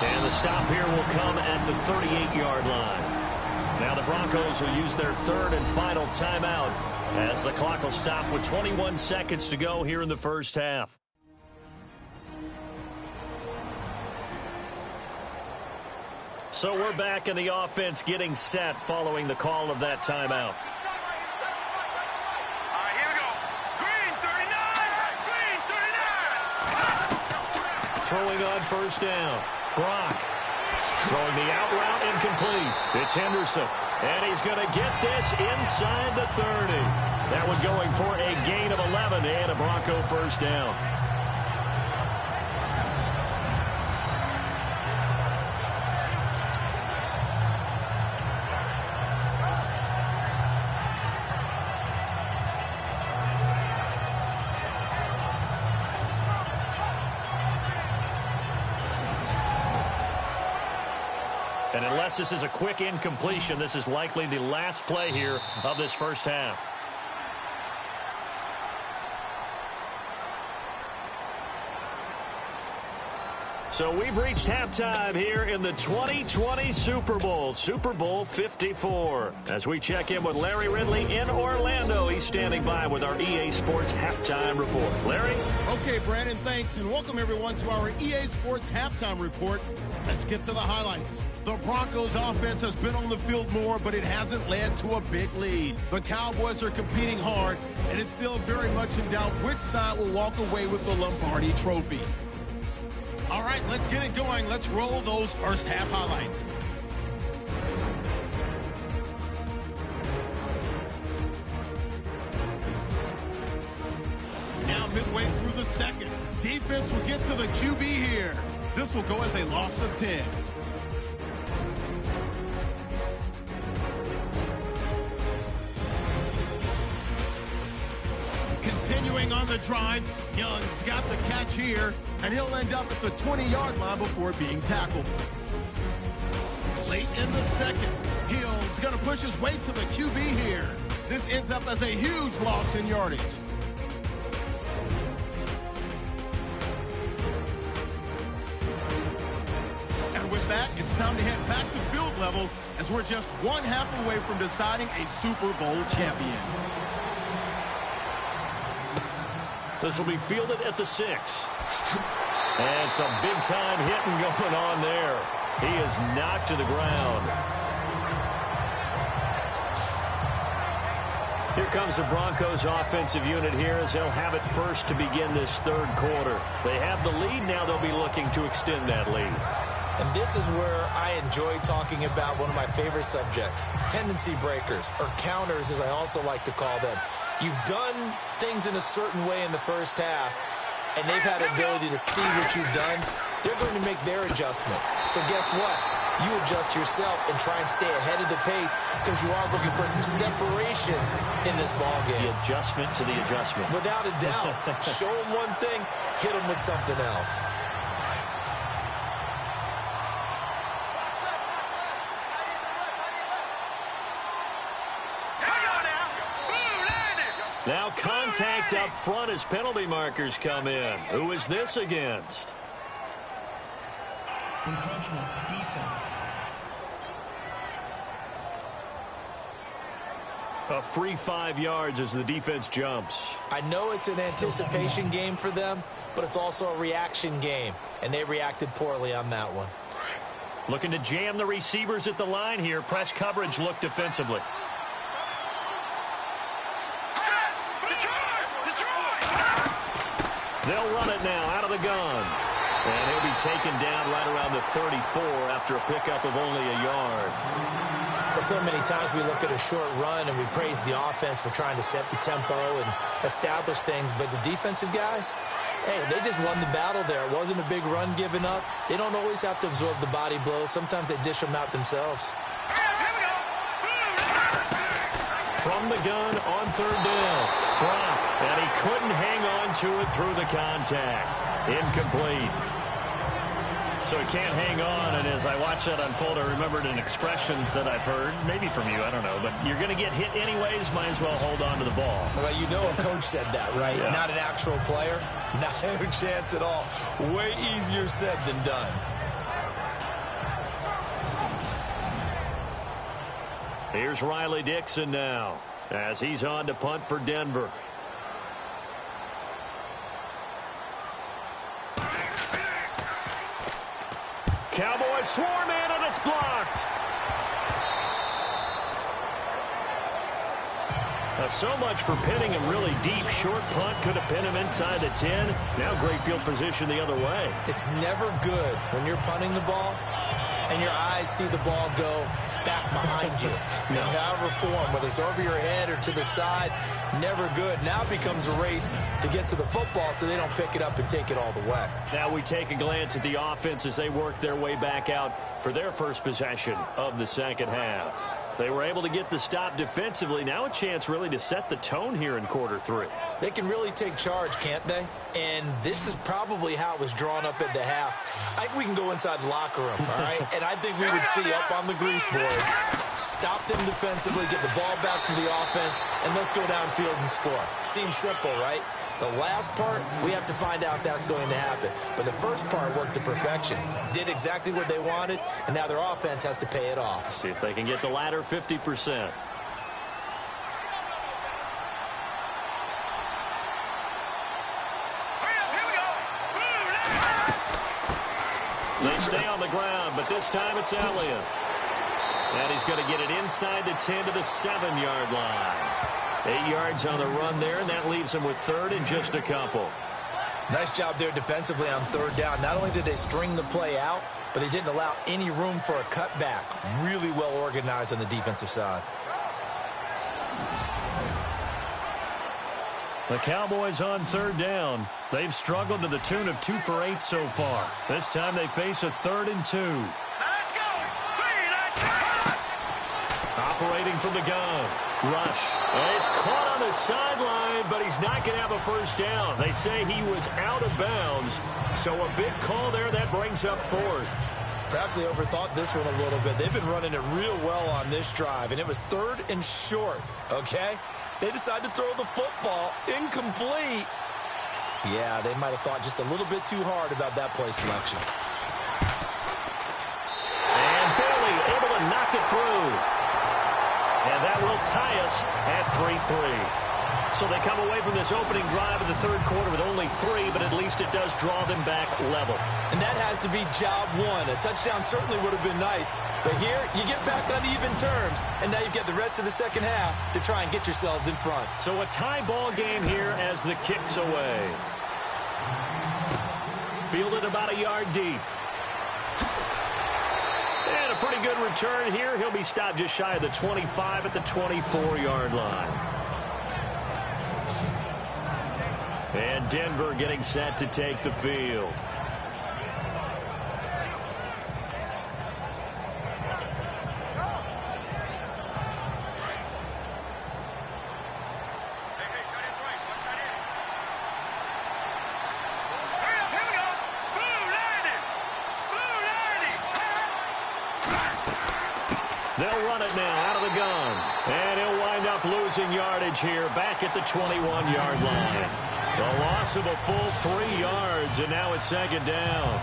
And the stop here will come at the 38-yard line. Now the Broncos will use their 3rd and final timeout as the clock will stop with 21 seconds to go here in the first half. So we're back in the offense getting set following the call of that timeout. Throwing on first down. Brock throwing the out route incomplete. It's Henderson. And he's going to get this inside the 30. That one going for a gain of 11 and a Bronco first down. And unless this is a quick incompletion, this is likely the last play here of this first half. So we've reached halftime here in the 2020 Super Bowl, Super Bowl 54. As we check in with Larry Ridley in Orlando, he's standing by with our EA Sports Halftime Report. Larry? Okay, Brandon, thanks, and welcome everyone to our EA Sports Halftime Report. Let's get to the highlights. The Broncos offense has been on the field more, but it hasn't led to a big lead. The Cowboys are competing hard, and it's still very much in doubt which side will walk away with the Lombardi Trophy. All right, let's get it going. Let's roll those first half highlights. Now midway through the second, defense will get to the QB here. This will go as a loss of 10. Continuing on the drive, Young's got the catch here, and he'll end up at the 20-yard line before being tackled. Late in the second, Hill's going to push his way to the QB here. This ends up as a huge loss in yardage. And with that, it's time to head back to field level as we're just one half away from deciding a Super Bowl champion. This will be fielded at the 6. And some big-time hitting going on there. He is knocked to the ground. Here comes the Broncos offensive unit here as they'll have it first to begin this third quarter. They have the lead. Now they'll be looking to extend that lead. And this is where I enjoy talking about one of my favorite subjects, tendency breakers, or counters as I also like to call them. You've done things in a certain way in the first half, and they've had the ability to see what you've done. They're going to make their adjustments. So guess what? you adjust yourself and try and stay ahead of the pace because you are looking for some separation in this ball game. The adjustment to the adjustment. Without a doubt. Show them one thing, hit them with something else. Now contact up front as penalty markers come in. Who is this against? Encroachment, defense. A free 5 yards as the defense jumps. I know it's an anticipation game for them, but it's also a reaction game, and they reacted poorly on that one. Looking to jam the receivers at the line here. Press coverage look defensively. They'll run it now out of the gun. And he'll be taken down right around the 34 after a pickup of only a yard. Well, so many times we look at a short run and we praise the offense for trying to set the tempo and establish things, but the defensive guys, hey, they just won the battle there. It wasn't a big run given up. They don't always have to absorb the body blows. Sometimes they dish them out themselves. From the gun on third down. Brock, and he couldn't hang on to it through the contact. Incomplete. So he can't hang on, and as I watched that unfold, I remembered an expression that I've heard, maybe from you, I don't know, but you're going to get hit anyways, might as well hold on to the ball. Well, you know a coach said that, right? Yeah. Not an actual player. Not a chance at all. Way easier said than done. Here's Riley Dixon now as he's on to punt for Denver. Cowboys swarm in, and it's blocked. Now, so much for pinning him really deep. Short punt could have pinned him inside the 10. Now great field position the other way. It's never good when you're punting the ball and your eyes see the ball go back behind you. In however form, whether it's over your head or to the side, never good. Now it becomes a race to get to the football so they don't pick it up and take it all the way. Now we take a glance at the offense as they work their way back out for their first possession of the second half. They were able to get the stop defensively. Now a chance really to set the tone here in quarter 3. They can really take charge, can't they? And this is probably how it was drawn up at the half. I think we can go inside the locker room, all right? And I think we would see up on the grease boards, stop them defensively, get the ball back from the offense, and let's go downfield and score. Seems simple, right? The last part, we have to find out if that's going to happen. But the first part worked to perfection. Did exactly what they wanted, and now their offense has to pay it off. See if they can get the latter 50%. They stay on the ground, but this time it's Elliott. And he's going to get it inside the 10 to the 7-yard line. 8 yards on the run there, and that leaves him with third and just a couple. Nice job there defensively on third down. Not only did they string the play out, but they didn't allow any room for a cutback. Really well organized on the defensive side. The Cowboys on third down. They've struggled to the tune of 2 for 8 so far. This time they face a 3rd and 2. Let's go! Operating from the gun. Rush. And he's caught on the sideline, but he's not going to have a first down. They say he was out of bounds. So a big call there that brings up 4th. Perhaps they overthought this one a little bit. They've been running it real well on this drive, and it was 3rd and short, okay? They decided to throw the football incomplete. Yeah, they might have thought just a little bit too hard about that play selection. And Bailey able to knock it through. And that will tie us at 3-3. So they come away from this opening drive in the third quarter with only 3, but at least it does draw them back level. And that has to be job one. A touchdown certainly would have been nice. But here, you get back on even terms, and now you get the rest of the second half to try and get yourselves in front. So a tie ball game here as the kick's away. Fielded about a yard deep. And a pretty good return here. He'll be stopped just shy of the 25 at the 24-yard line. And Denver getting set to take the field. They'll run it now out of the gun. And he'll wind up losing yardage here back at the 21-yard line. The loss of a full 3 yards, and now it's second down.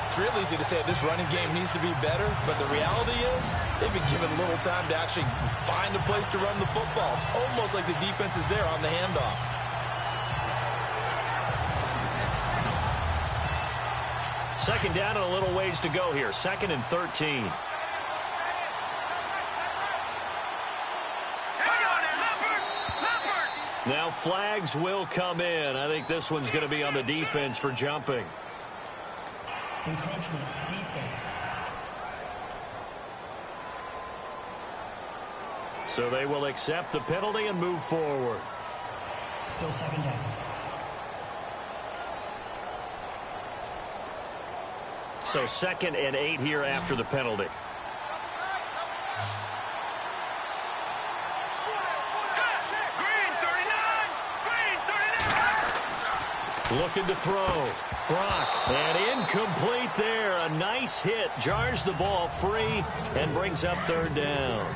It's real easy to say this running game needs to be better, but the reality is they've been given little time to actually find a place to run the football. It's almost like the defense is there on the handoff. Second down and a little ways to go here. 2nd and 13. Now flags will come in. I think this one's going to be on the defense for jumping. Encroachment, defense. So they will accept the penalty and move forward. Still second down. So 2nd and 8 here after the penalty. Looking to throw. Brock. And incomplete there. A nice hit. Jars the ball free and brings up 3rd down.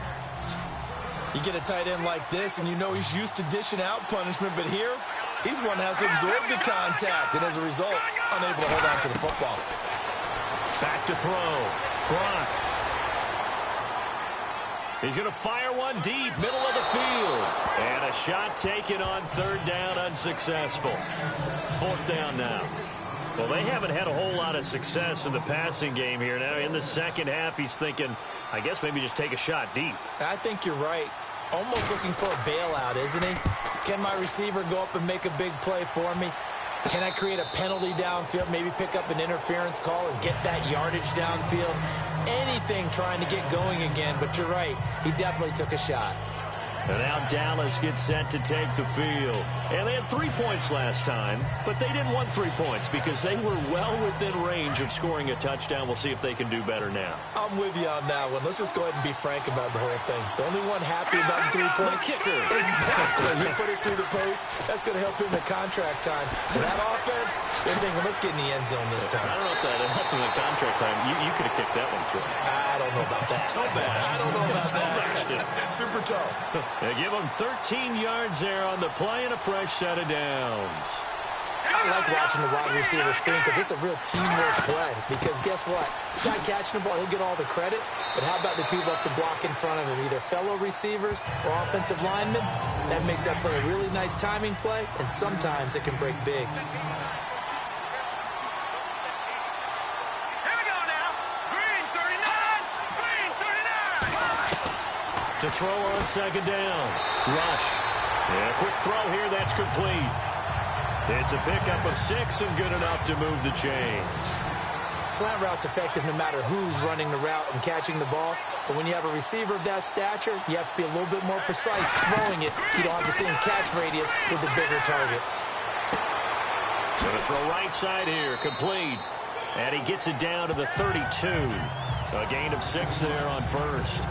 You get a tight end like this, and you know he's used to dishing out punishment, but here, he's one that has to absorb the contact, and as a result, unable to hold on to the football. Back to throw. Brock. He's going to fire one deep, middle of the field. And a shot taken on 3rd down, unsuccessful. 4th down now. Well, they haven't had a whole lot of success in the passing game here. Now, in the second half, he's thinking, I guess maybe just take a shot deep. I think you're right. Almost looking for a bailout, isn't he? Can my receiver go up and make a big play for me? Can I create a penalty downfield, maybe pick up an interference call and get that yardage downfield? Anything trying to get going again, but you're right. He definitely took a shot. And now Dallas gets set to take the field. And they had 3 points last time, but they didn't want 3 points because they were well within range of scoring a touchdown. We'll see if they can do better now. I'm with you on that one. Let's just go ahead and be frank about the whole thing. The only one happy about the 3-point kicker. Exactly. You put it through the post. That's going to help him in contract time. But that offense, they're thinking, let's get in the end zone this time. I don't know if that helped him in contract time. You could have kicked that one through. I don't know about that. Toe bash. I don't know about Toe bashed it. that. Super toe. They give him 13 yards there on the play and a fresh set of downs. I like watching the wide receiver screen because it's a real teamwork play. Because guess what? Guy catching the ball, he'll get all the credit. But how about the people up to block in front of him, either fellow receivers or offensive linemen? That makes that play a really nice timing play, and sometimes it can break big. To throw on 2nd down. Rush. And a quick throw here. That's complete. It's a pickup of 6 and good enough to move the chains. Slant route's effective no matter who's running the route and catching the ball. But when you have a receiver of that stature, you have to be a little bit more precise throwing it. You don't have the same catch radius with the bigger targets. Going to throw right side here. Complete. And he gets it down to the 32. A gain of 6 there on 1st.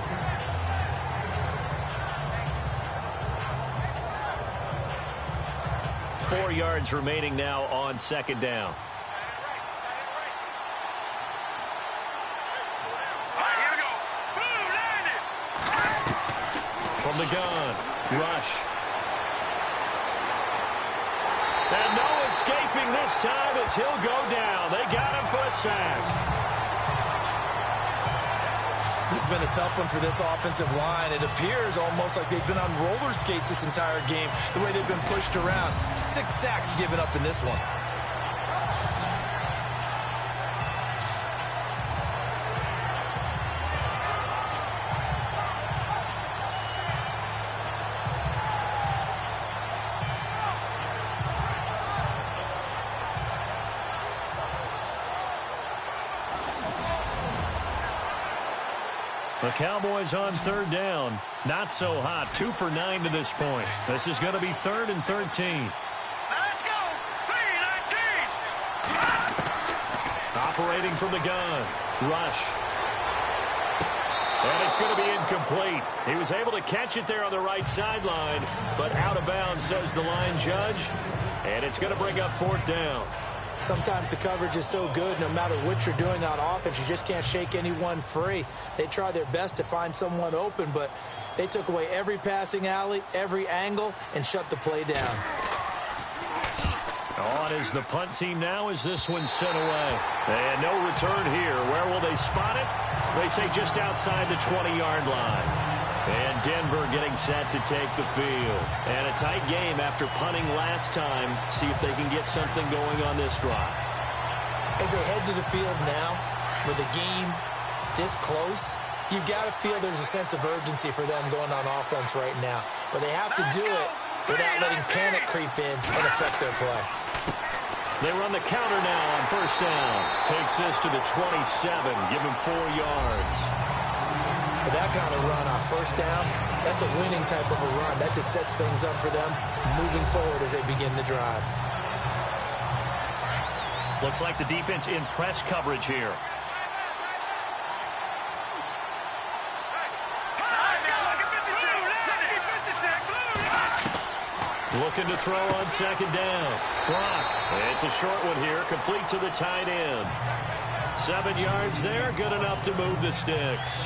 Four yards remaining now on 2nd down. From the gun, Rush. And no escaping this time as he'll go down. They got him for a sack. This has been a tough one for this offensive line. It appears almost like they've been on roller skates this entire game, the way they've been pushed around. 6 sacks given up in this one. The Cowboys on 3rd down. Not so hot. 2 for 9 to this point. This is going to be 3rd and 13. Let's go. 3-19. Operating from the gun. Rush. And it's going to be incomplete. He was able to catch it there on the right sideline, but out of bounds, says the line judge. And it's going to bring up 4th down. Sometimes the coverage is so good, no matter what you're doing on offense, you just can't shake anyone free. They try their best to find someone open, but they took away every passing alley, every angle, and shut the play down. On is the punt team now as this one's sent away. And no return here. Where will they spot it? They say just outside the 20-yard line. And Denver getting set to take the field. And a tight game after punting last time. See if they can get something going on this drive. As they head to the field now, with the game this close, you've got to feel there's a sense of urgency for them going on offense right now. But they have to do it without letting panic creep in and affect their play. They run the counter now on first down. Takes this to the 27. Give him 4 yards. With that kind of run on first down, that's a winning type of a run. That just sets things up for them moving forward as they begin the drive. Looks like the defense in press coverage here. Looking to throw on second down. Brock. It's a short one here, complete to the tight end. 7 yards there, good enough to move the sticks.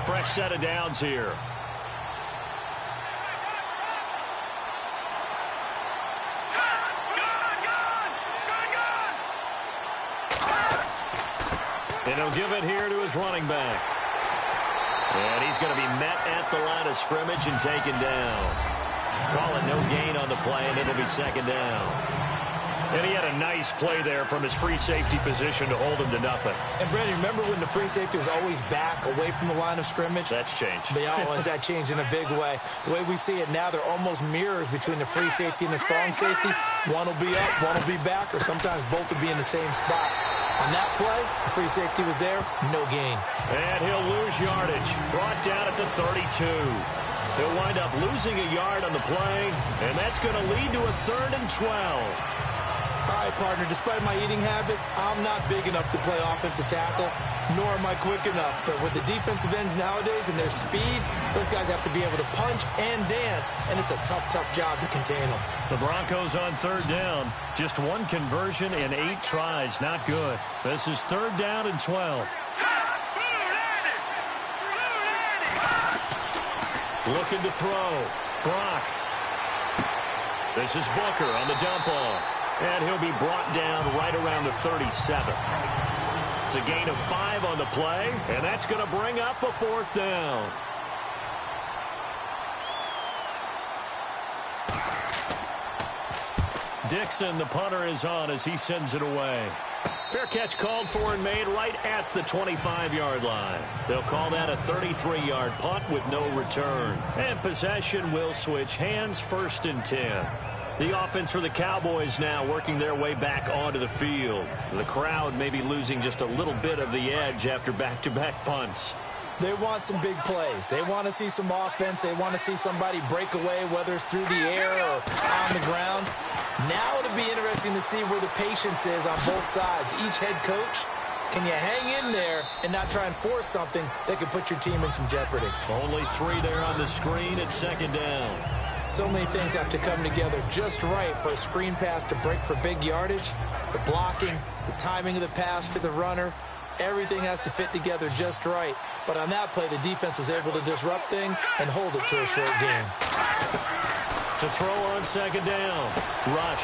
Fresh set of downs here. And he'll give it here to his running back. And he's going to be met at the line of scrimmage and taken down. Call it no gain on the play, and it'll be second down. And he had a nice play there from his free safety position to hold him to nothing. And, Brandon, remember when the free safety was always back away from the line of scrimmage? That's changed. But has that changed in a big way? The way we see it now, they're almost mirrors between the free safety and the strong safety. One will be up, one will be back, or sometimes both will be in the same spot. On that play, the free safety was there, no gain. And he'll lose yardage. Brought down at the 32. He'll wind up losing a yard on the play, and that's going to lead to a 3rd and 12. All right, partner, despite my eating habits, I'm not big enough to play offensive tackle, nor am I quick enough. But with the defensive ends nowadays and their speed, those guys have to be able to punch and dance, and it's a tough, tough job to contain them. The Broncos on 3rd down. Just 1 conversion in 8 tries. Not good. This is 3rd down and 12. Looking to throw. Brock. This is Booker on the dump off. And he'll be brought down right around the 37. It's a gain of 5 on the play, and that's going to bring up a 4th down. Dixon, the punter, is on as he sends it away. Fair catch called for and made right at the 25-yard line. They'll call that a 33-yard punt with no return. And possession will switch hands, 1st and 10. The offense for the Cowboys now working their way back onto the field. The crowd may be losing just a little bit of the edge after back-to-back punts. They want some big plays. They want to see some offense. They want to see somebody break away, whether it's through the air or on the ground. Now it'll be interesting to see where the patience is on both sides. Each head coach, can you hang in there and not try and force something that could put your team in some jeopardy? Only 3 there on the screen at 2nd down. So many things have to come together just right for a screen pass to break for big yardage. The blocking, the timing of the pass to the runner, everything has to fit together just right. But on that play, the defense was able to disrupt things and hold it to a short game. To throw on 2nd down. Rush.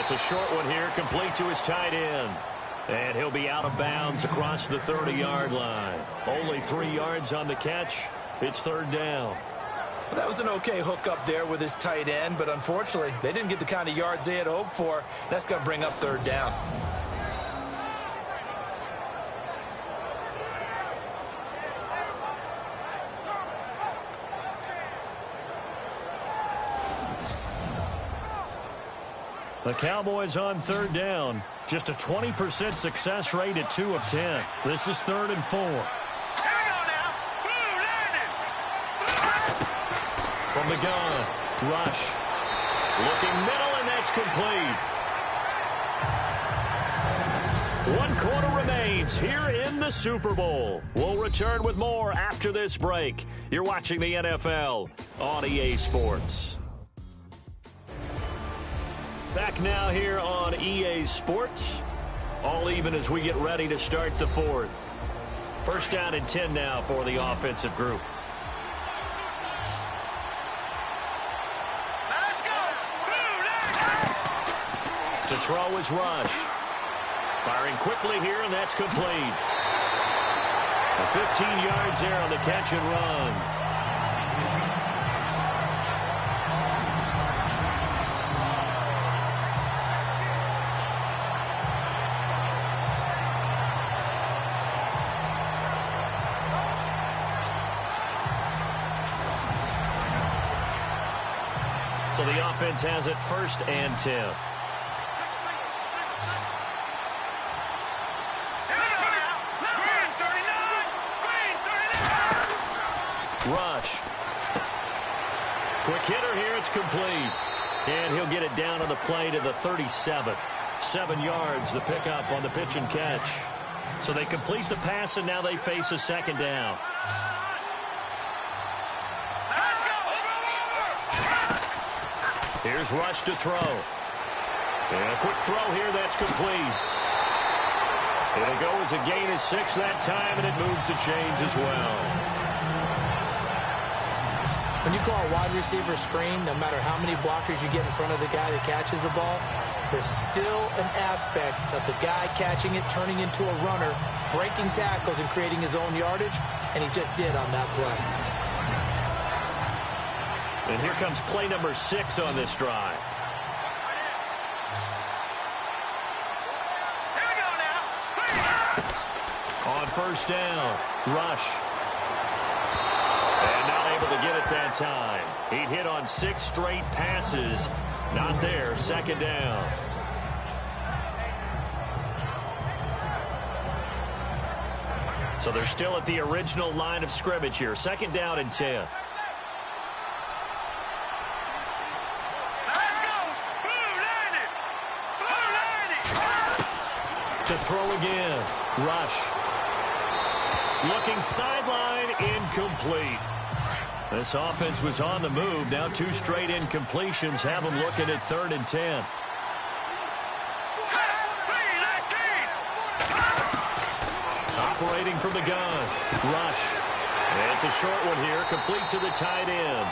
It's a short one here, complete to his tight end. And he'll be out of bounds across the 30-yard line. Only 3 yards on the catch. It's 3rd down. Well, that was an okay hook up there with his tight end, but unfortunately, they didn't get the kind of yards they had hoped for. That's going to bring up 3rd down. The Cowboys on 3rd down. Just a 20% success rate at 2 of 10. This is 3rd and 4. Here we go now. Blue landing. From the gun. Rush. Looking middle, and that's complete. 1 quarter remains here in the Super Bowl. We'll return with more after this break. You're watching the NFL on EA Sports. Back now here on EA Sports. All even as we get ready to start the fourth. First down and 10 now for the offensive group. Let's go! To throw is Rush. Firing quickly here, and that's complete. 15 yards there on the catch and run. So the offense has it 1st and 10. Rush. Quick hitter here. It's complete. And he'll get it down on the play to the 37. 7 yards, the pickup on the pitch and catch. So they complete the pass, and now they face a 2nd down. Here's Rush to throw. And a quick throw here. That's complete. It'll go as a gain of 6 that time, and it moves the chains as well. When you call a wide receiver screen, no matter how many blockers you get in front of the guy that catches the ball, there's still an aspect of the guy catching it, turning into a runner, breaking tackles and creating his own yardage, and he just did on that play. And here comes play number 6 on this drive. Here we go now. On 1st down, Rush. And not able to get it that time. He hit on 6 straight passes. Not there. 2nd down. So they're still at the original line of scrimmage here. 2nd down and 10. To throw again. Rush. Looking sideline, incomplete. This offense was on the move. Now 2 straight incompletions have them looking at 3rd and 10. Operating from the gun. Rush. And it's a short one here, complete to the tight end.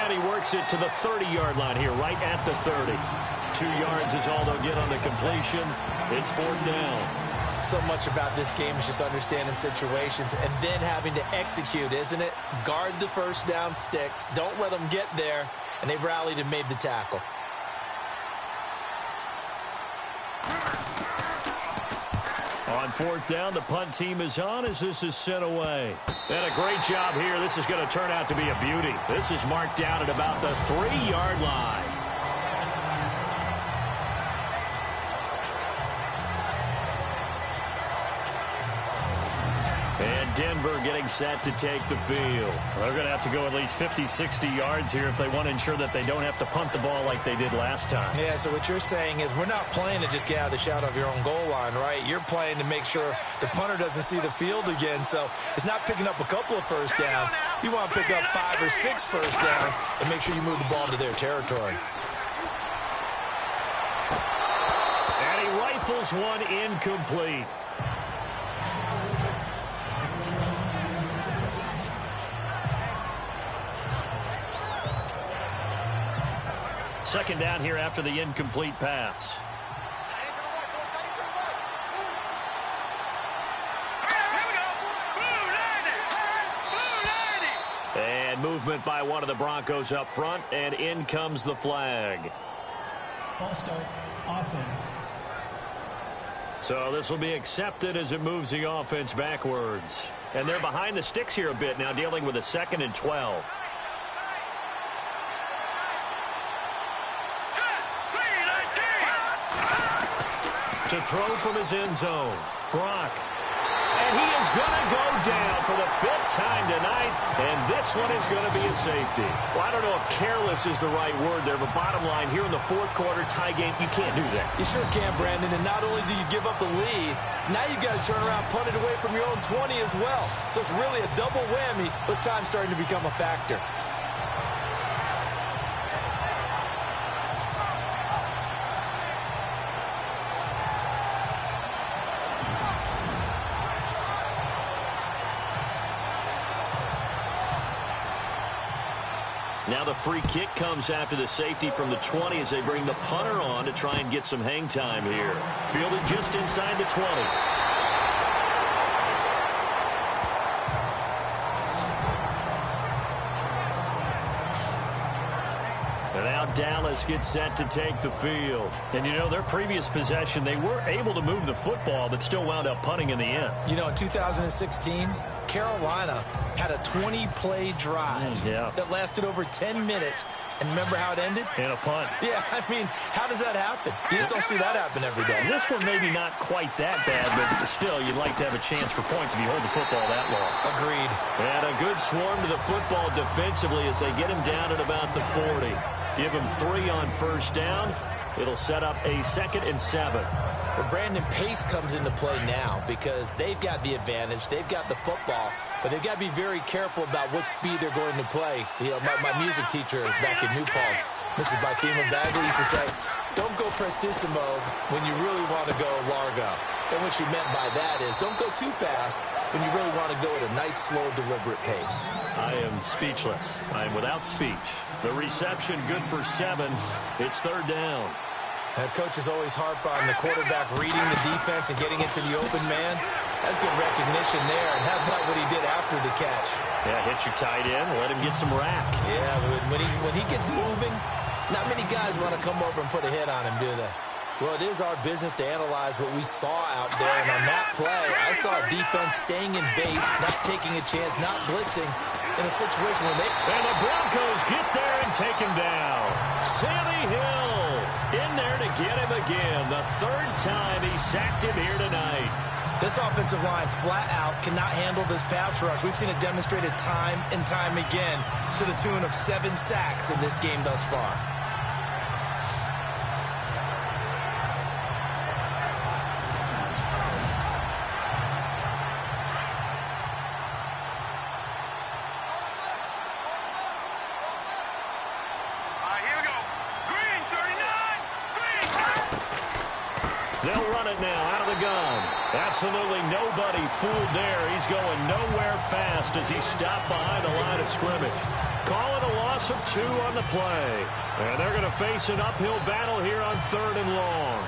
And he works it to the 30-yard line here, right at the 30. 2 yards is all they'll get on the completion. It's 4th down. So much about this game is just understanding situations and then having to execute, isn't it? Guard the 1st down sticks. Don't let them get there. And they rallied and made the tackle. On 4th down, the punt team is on as this is sent away. And a great job here. This is going to turn out to be a beauty. This is marked down at about the 3-yard line. And Denver getting set to take the field. They're going to have to go at least 50, 60 yards here if they want to ensure that they don't have to punt the ball like they did last time. Yeah, so what you're saying is we're not playing to just get out of the shot of your own goal line, right? You're playing to make sure the punter doesn't see the field again. So it's not picking up a couple of 1st downs. You want to pick up 5 or 6 1st downs and make sure you move the ball to their territory. And he rifles one incomplete. Second down here after the incomplete pass. And movement by one of the Broncos up front, and in comes the flag. False start, offense. So this will be accepted as it moves the offense backwards. And they're behind the sticks here a bit now, dealing with a 2nd and 12. To throw from his end zone. Brock. And he is going to go down for the 5th time tonight, and this one is going to be a safety. Well, I don't know if careless is the right word there, but bottom line, here in the 4th quarter tie game, you can't do that. You sure can, Brandon, and not only do you give up the lead, now you've got to turn around, punt it away from your own 20 as well. So it's really a double whammy, with time starting to become a factor. Now the free kick comes after the safety from the 20 as they bring the punter on to try and get some hang time here. Fielded just inside the 20. And now Dallas gets set to take the field. And, you know, their previous possession, they were able to move the football but still wound up punting in the end. You know, in 2016, Carolina had a 20-play drive that lasted over 10 minutes. And remember how it ended? In a punt. Yeah, I mean, how does that happen? You just don't see that happen every day. And this one maybe not quite that bad, but still, you'd like to have a chance for points if you hold the football that long. Agreed. And a good swarm to the football defensively as they get him down at about the 40. Give him 3 on first down. It'll set up a 2nd and 7. Well, Brandon, pace comes into play now because they've got the advantage. They've got the football, but they've got to be very careful about what speed they're going to play. You know, my music teacher back in New Paltz, Mrs. Bythema Bagley, used to say, don't go prestissimo when you really want to go largo. And what she meant by that is don't go too fast when you really want to go at a nice, slow, deliberate pace. I am speechless. I am without speech. The reception good for 7. It's 3rd down. Coaches always harp on the quarterback reading the defense and getting into the open man. That's good recognition there. And how about what he did after the catch? Yeah, hit your tight end, let him get some rack. Yeah, but when he gets moving, not many guys want to come over and put a hit on him, do they? Well, it is our business to analyze what we saw out there. And on that play, I saw a defense staying in base, not taking a chance, not blitzing in a situation where they... And the Broncos get there and take him down. Sammy Hill in there to get him again. The 3rd time he sacked him here tonight. This offensive line flat out cannot handle this pass rush. We've seen it demonstrated time and time again to the tune of 7 sacks in this game thus far. They'll run it now out of the gun. Absolutely nobody fooled there. He's going nowhere fast as he stopped behind the line of scrimmage. Call it a loss of 2 on the play. And they're going to face an uphill battle here on 3rd and long.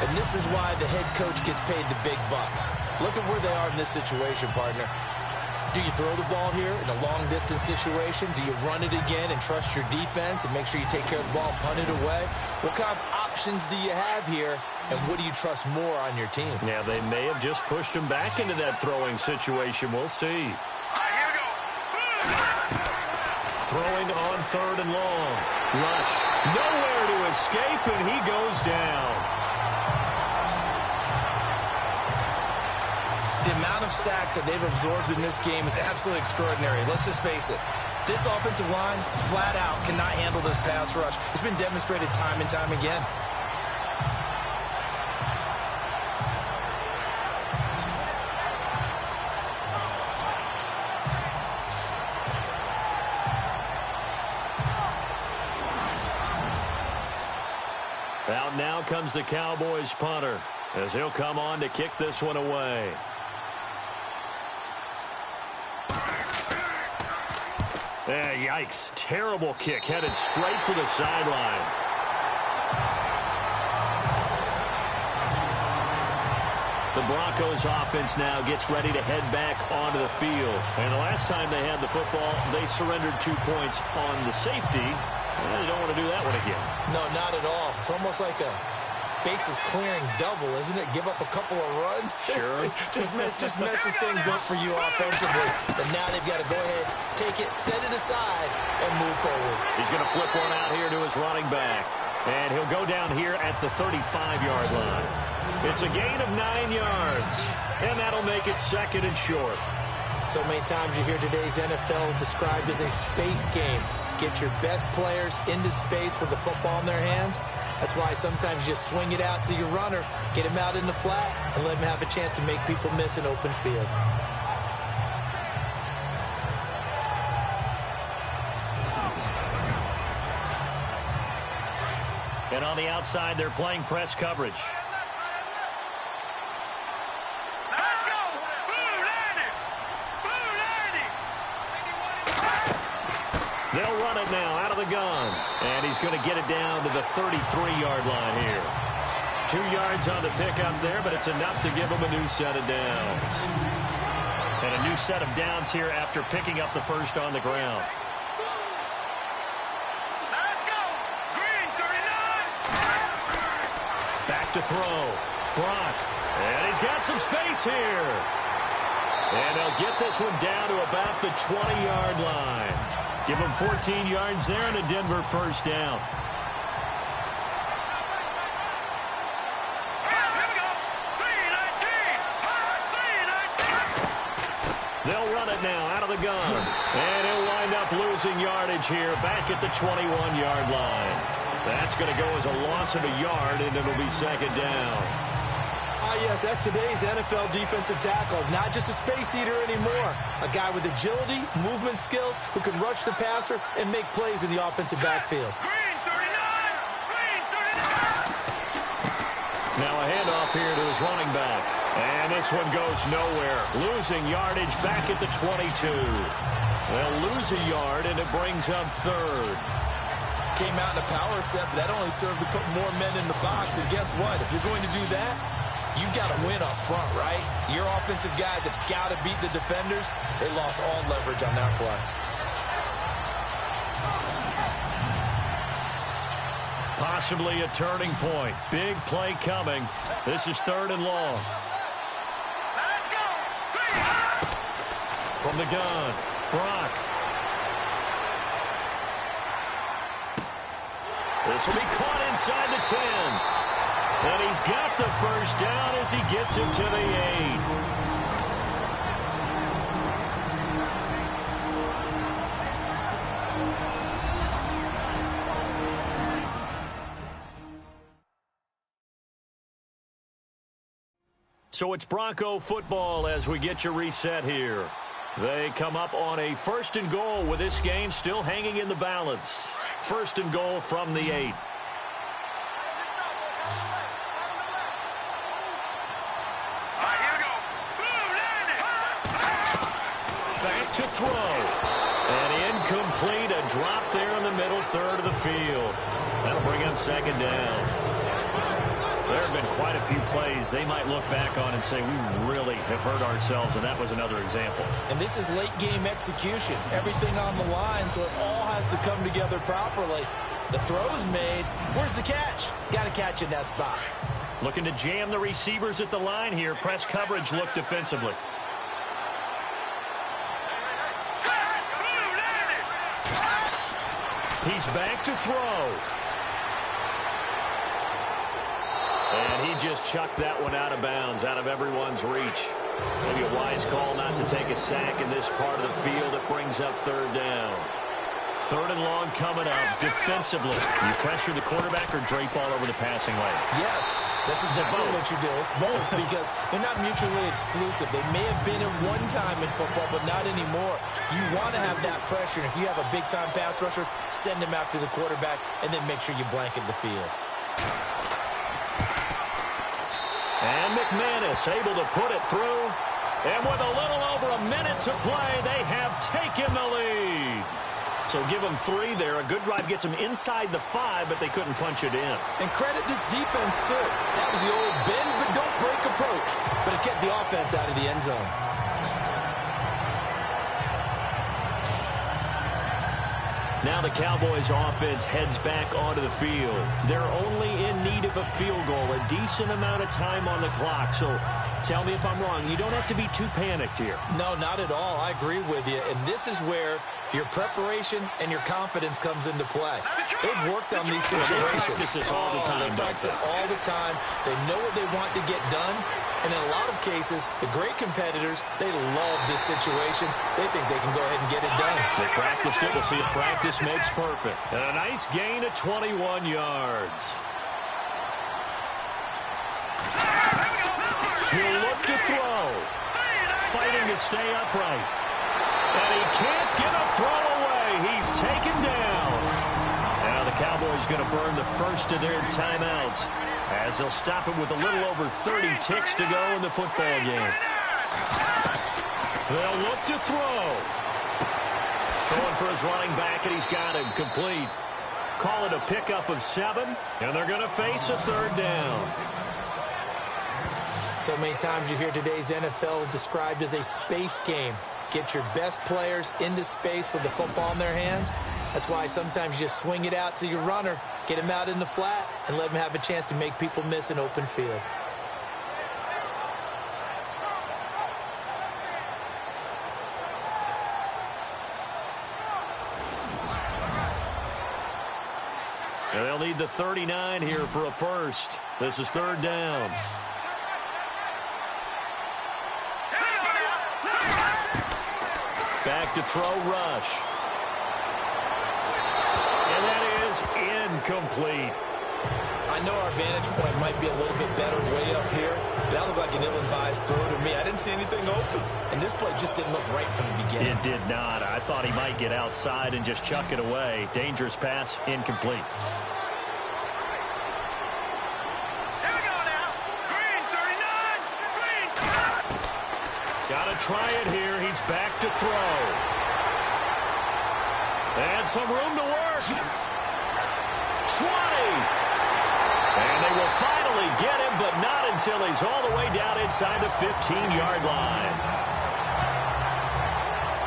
And this is why the head coach gets paid the big bucks. Look at where they are in this situation, partner. Do you throw the ball here in a long-distance situation? Do you run it again and trust your defense and make sure you take care of the ball and punt it away? What kind of options do you have here, and what do you trust more on your team? Yeah, they may have just pushed him back into that throwing situation. We'll see. Here we go. Throwing on 3rd and long. Rush. Nowhere to escape, and he goes down. The amount of sacks that they've absorbed in this game is absolutely extraordinary. Let's just face it. This offensive line, flat out, cannot handle this pass rush. It's been demonstrated time and time again. Out now comes the Cowboys punter as he'll come on to kick this one away. Yikes. Terrible kick headed straight for the sidelines. The Broncos offense now gets ready to head back onto the field. And the last time they had the football, they surrendered 2 points on the safety. And they don't want to do that one again. No, not at all. It's almost like a bases clearing double, isn't it? Give up a couple of runs. Sure. just messes things up for you offensively. But now they've got to go ahead, take it, set it aside, and move forward. He's going to flip one out here to his running back. And he'll go down here at the 35-yard line. It's a gain of 9 yards, and that'll make it 2nd and short. So many times you hear today's NFL described as a space game. Get your best players into space with the football in their hands. That's why sometimes you swing it out to your runner, get him out in the flat, and let him have a chance to make people miss an open field. And on the outside, they're playing press coverage. Let's go! Boom, Andy! Boom, Andy! They'll run it now out of the gun. And he's going to get it down to the 33-yard line here. 2 yards on the pickup there, but it's enough to give him a new set of downs. And a new set of downs here after picking up the first on the ground. To throw. Brock. And he's got some space here. And they'll get this one down to about the 20-yard line. Give him 14 yards there and a Denver first down. They'll run it now out of the gun. And he'll wind up losing yardage here back at the 21-yard line. That's going to go as a loss of a yard, and it'll be 2nd down. Ah, yes, that's today's NFL defensive tackle. Not just a space eater anymore. A guy with agility, movement skills, who can rush the passer and make plays in the offensive backfield. Green 39! Green 39! Now a handoff here to his running back. And this one goes nowhere. Losing yardage back at the 22. They'll lose a yard, and it brings up 3rd. Came out in a power set, but that only served to put more men in the box. And guess what? If you're going to do that, you've got to win up front, right? Your offensive guys have got to beat the defenders. They lost all leverage on that play. Possibly a turning point. Big play coming. This is 3rd and long. Let's go! From the gun, Brock. This will be caught inside the 10. And he's got the first down as he gets it to the 8. So it's Bronco football as we get you reset here. They come up on a 1st and goal with this game still hanging in the balance. 1st and goal from the 8. All right, here we go. Boom, Andy! Back to throw. And incomplete. A drop there in the middle 3rd of the field. That'll bring him 2nd down. There have been quite a few plays they might look back on and say, we really have hurt ourselves, and that was another example. And this is late-game execution. Everything on the line, so it all has to come together properly. The throw's made. Where's the catch? Got to catch in that spot. Looking to jam the receivers at the line here. Press coverage look defensively. He's back to throw. And he just chucked that one out of bounds, out of everyone's reach. Maybe a wise call not to take a sack in this part of the field. It brings up 3rd down. 3rd and long coming up defensively. You pressure the quarterback or drape all over the passing lane? Yes, that's exactly what you do. It's both because they're not mutually exclusive. They may have been at one time in football, but not anymore. You want to have that pressure. If you have a big-time pass rusher, send him after the quarterback, and then make sure you blanket the field. And McManus able to put it through. And with a little over a minute to play, they have taken the lead. So give them 3 there. A good drive gets them inside the 5, but they couldn't punch it in. And credit this defense, too. That was the old bend but don't break approach. But it kept the offense out of the end zone. Now the Cowboys offense heads back onto the field. They're only in need of a field goal, a decent amount of time on the clock. So tell me if I'm wrong. You don't have to be too panicked here. No, not at all. I agree with you. And this is where your preparation and your confidence comes into play. They've worked on these situations. They practice this all the time. They practice it all the time. They know what they want to get done. And in a lot of cases, the great competitors, they love this situation. They think they can go ahead and get it done. They practiced it. We'll see if practice makes perfect. And a nice gain of 21 yards. He'll look to throw. Fighting to stay upright. And he can't get a throw away. He's taken down. Now the Cowboys going to burn the first of their timeouts, as they'll stop it with a little over 30 ticks to go in the football game. They'll look to throw. Throwing for his running back, and he's got him complete. Call it a pickup of 7, and they're going to face a third down. So many times you hear today's NFL described as a space game. Get your best players into space with the football in their hands. That's why sometimes you just swing it out to your runner, get him out in the flat, and let him have a chance to make people miss an open field. And they'll need the 39 here for a first. This is third down. Back to throw, Rush. And that is incomplete. I know our vantage point might be a little bit better way up here, but that looked like an ill-advised throw to me. I didn't see anything open, and this play just didn't look right from the beginning. It did not. I thought he might get outside and just chuck it away. Dangerous pass, incomplete. Here we go now. Green, 39. Green. Got to try it here. He's back to throw. And some room to work. 20. And they will finally get him, but not until he's all the way down inside the 15-yard line.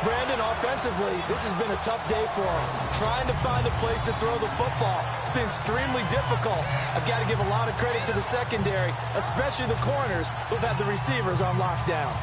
Brandon, offensively, this has been a tough day for him. Trying to find a place to throw the football. It's been extremely difficult. I've got to give a lot of credit to the secondary, especially the corners who've had the receivers on lockdown.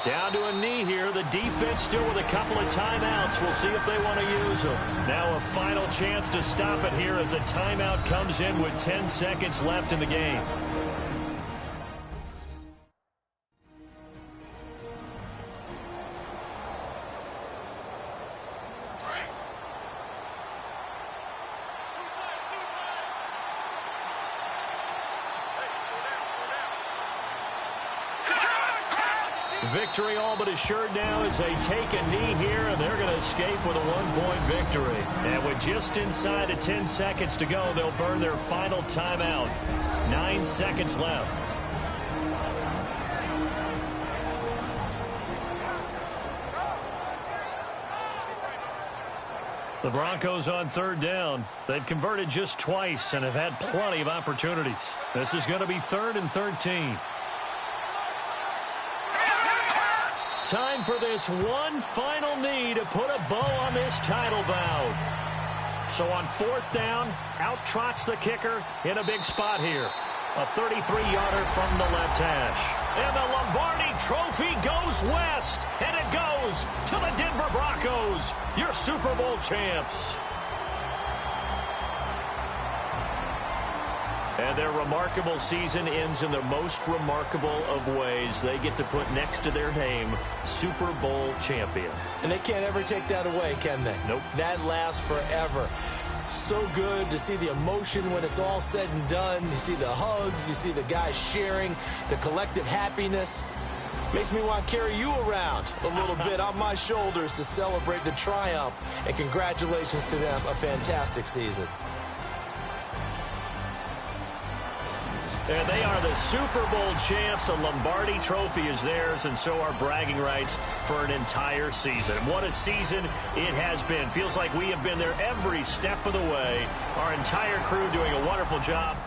Down to a knee here. The defense still with a couple of timeouts. We'll see if they want to use them. Now a final chance to stop it here as a timeout comes in with 10 seconds left in the game. Victory all but assured now as they take a knee here, and they're going to escape with a 1-point victory. And with just inside of 10 seconds to go, they'll burn their final timeout. 9 seconds left. The Broncos on third down. They've converted just twice and have had plenty of opportunities. This is going to be 3rd and 13. Time for this one final knee to put a bow on this title bout. So on 4th down, out trots the kicker in a big spot here. A 33-yarder from the left hash. And the Lombardi Trophy goes west. And it goes to the Denver Broncos, your Super Bowl champs. And their remarkable season ends in the most remarkable of ways. They get to put next to their name, Super Bowl champion. And they can't ever take that away, can they? Nope. That lasts forever. So good to see the emotion when it's all said and done. You see the hugs, you see the guys sharing, the collective happiness. Makes me want to carry you around a little bit on my shoulders to celebrate the triumph. And congratulations to them, a fantastic season. And they are the Super Bowl champs. The Lombardi Trophy is theirs, and so are bragging rights for an entire season. What a season it has been. Feels like we have been there every step of the way. Our entire crew doing a wonderful job.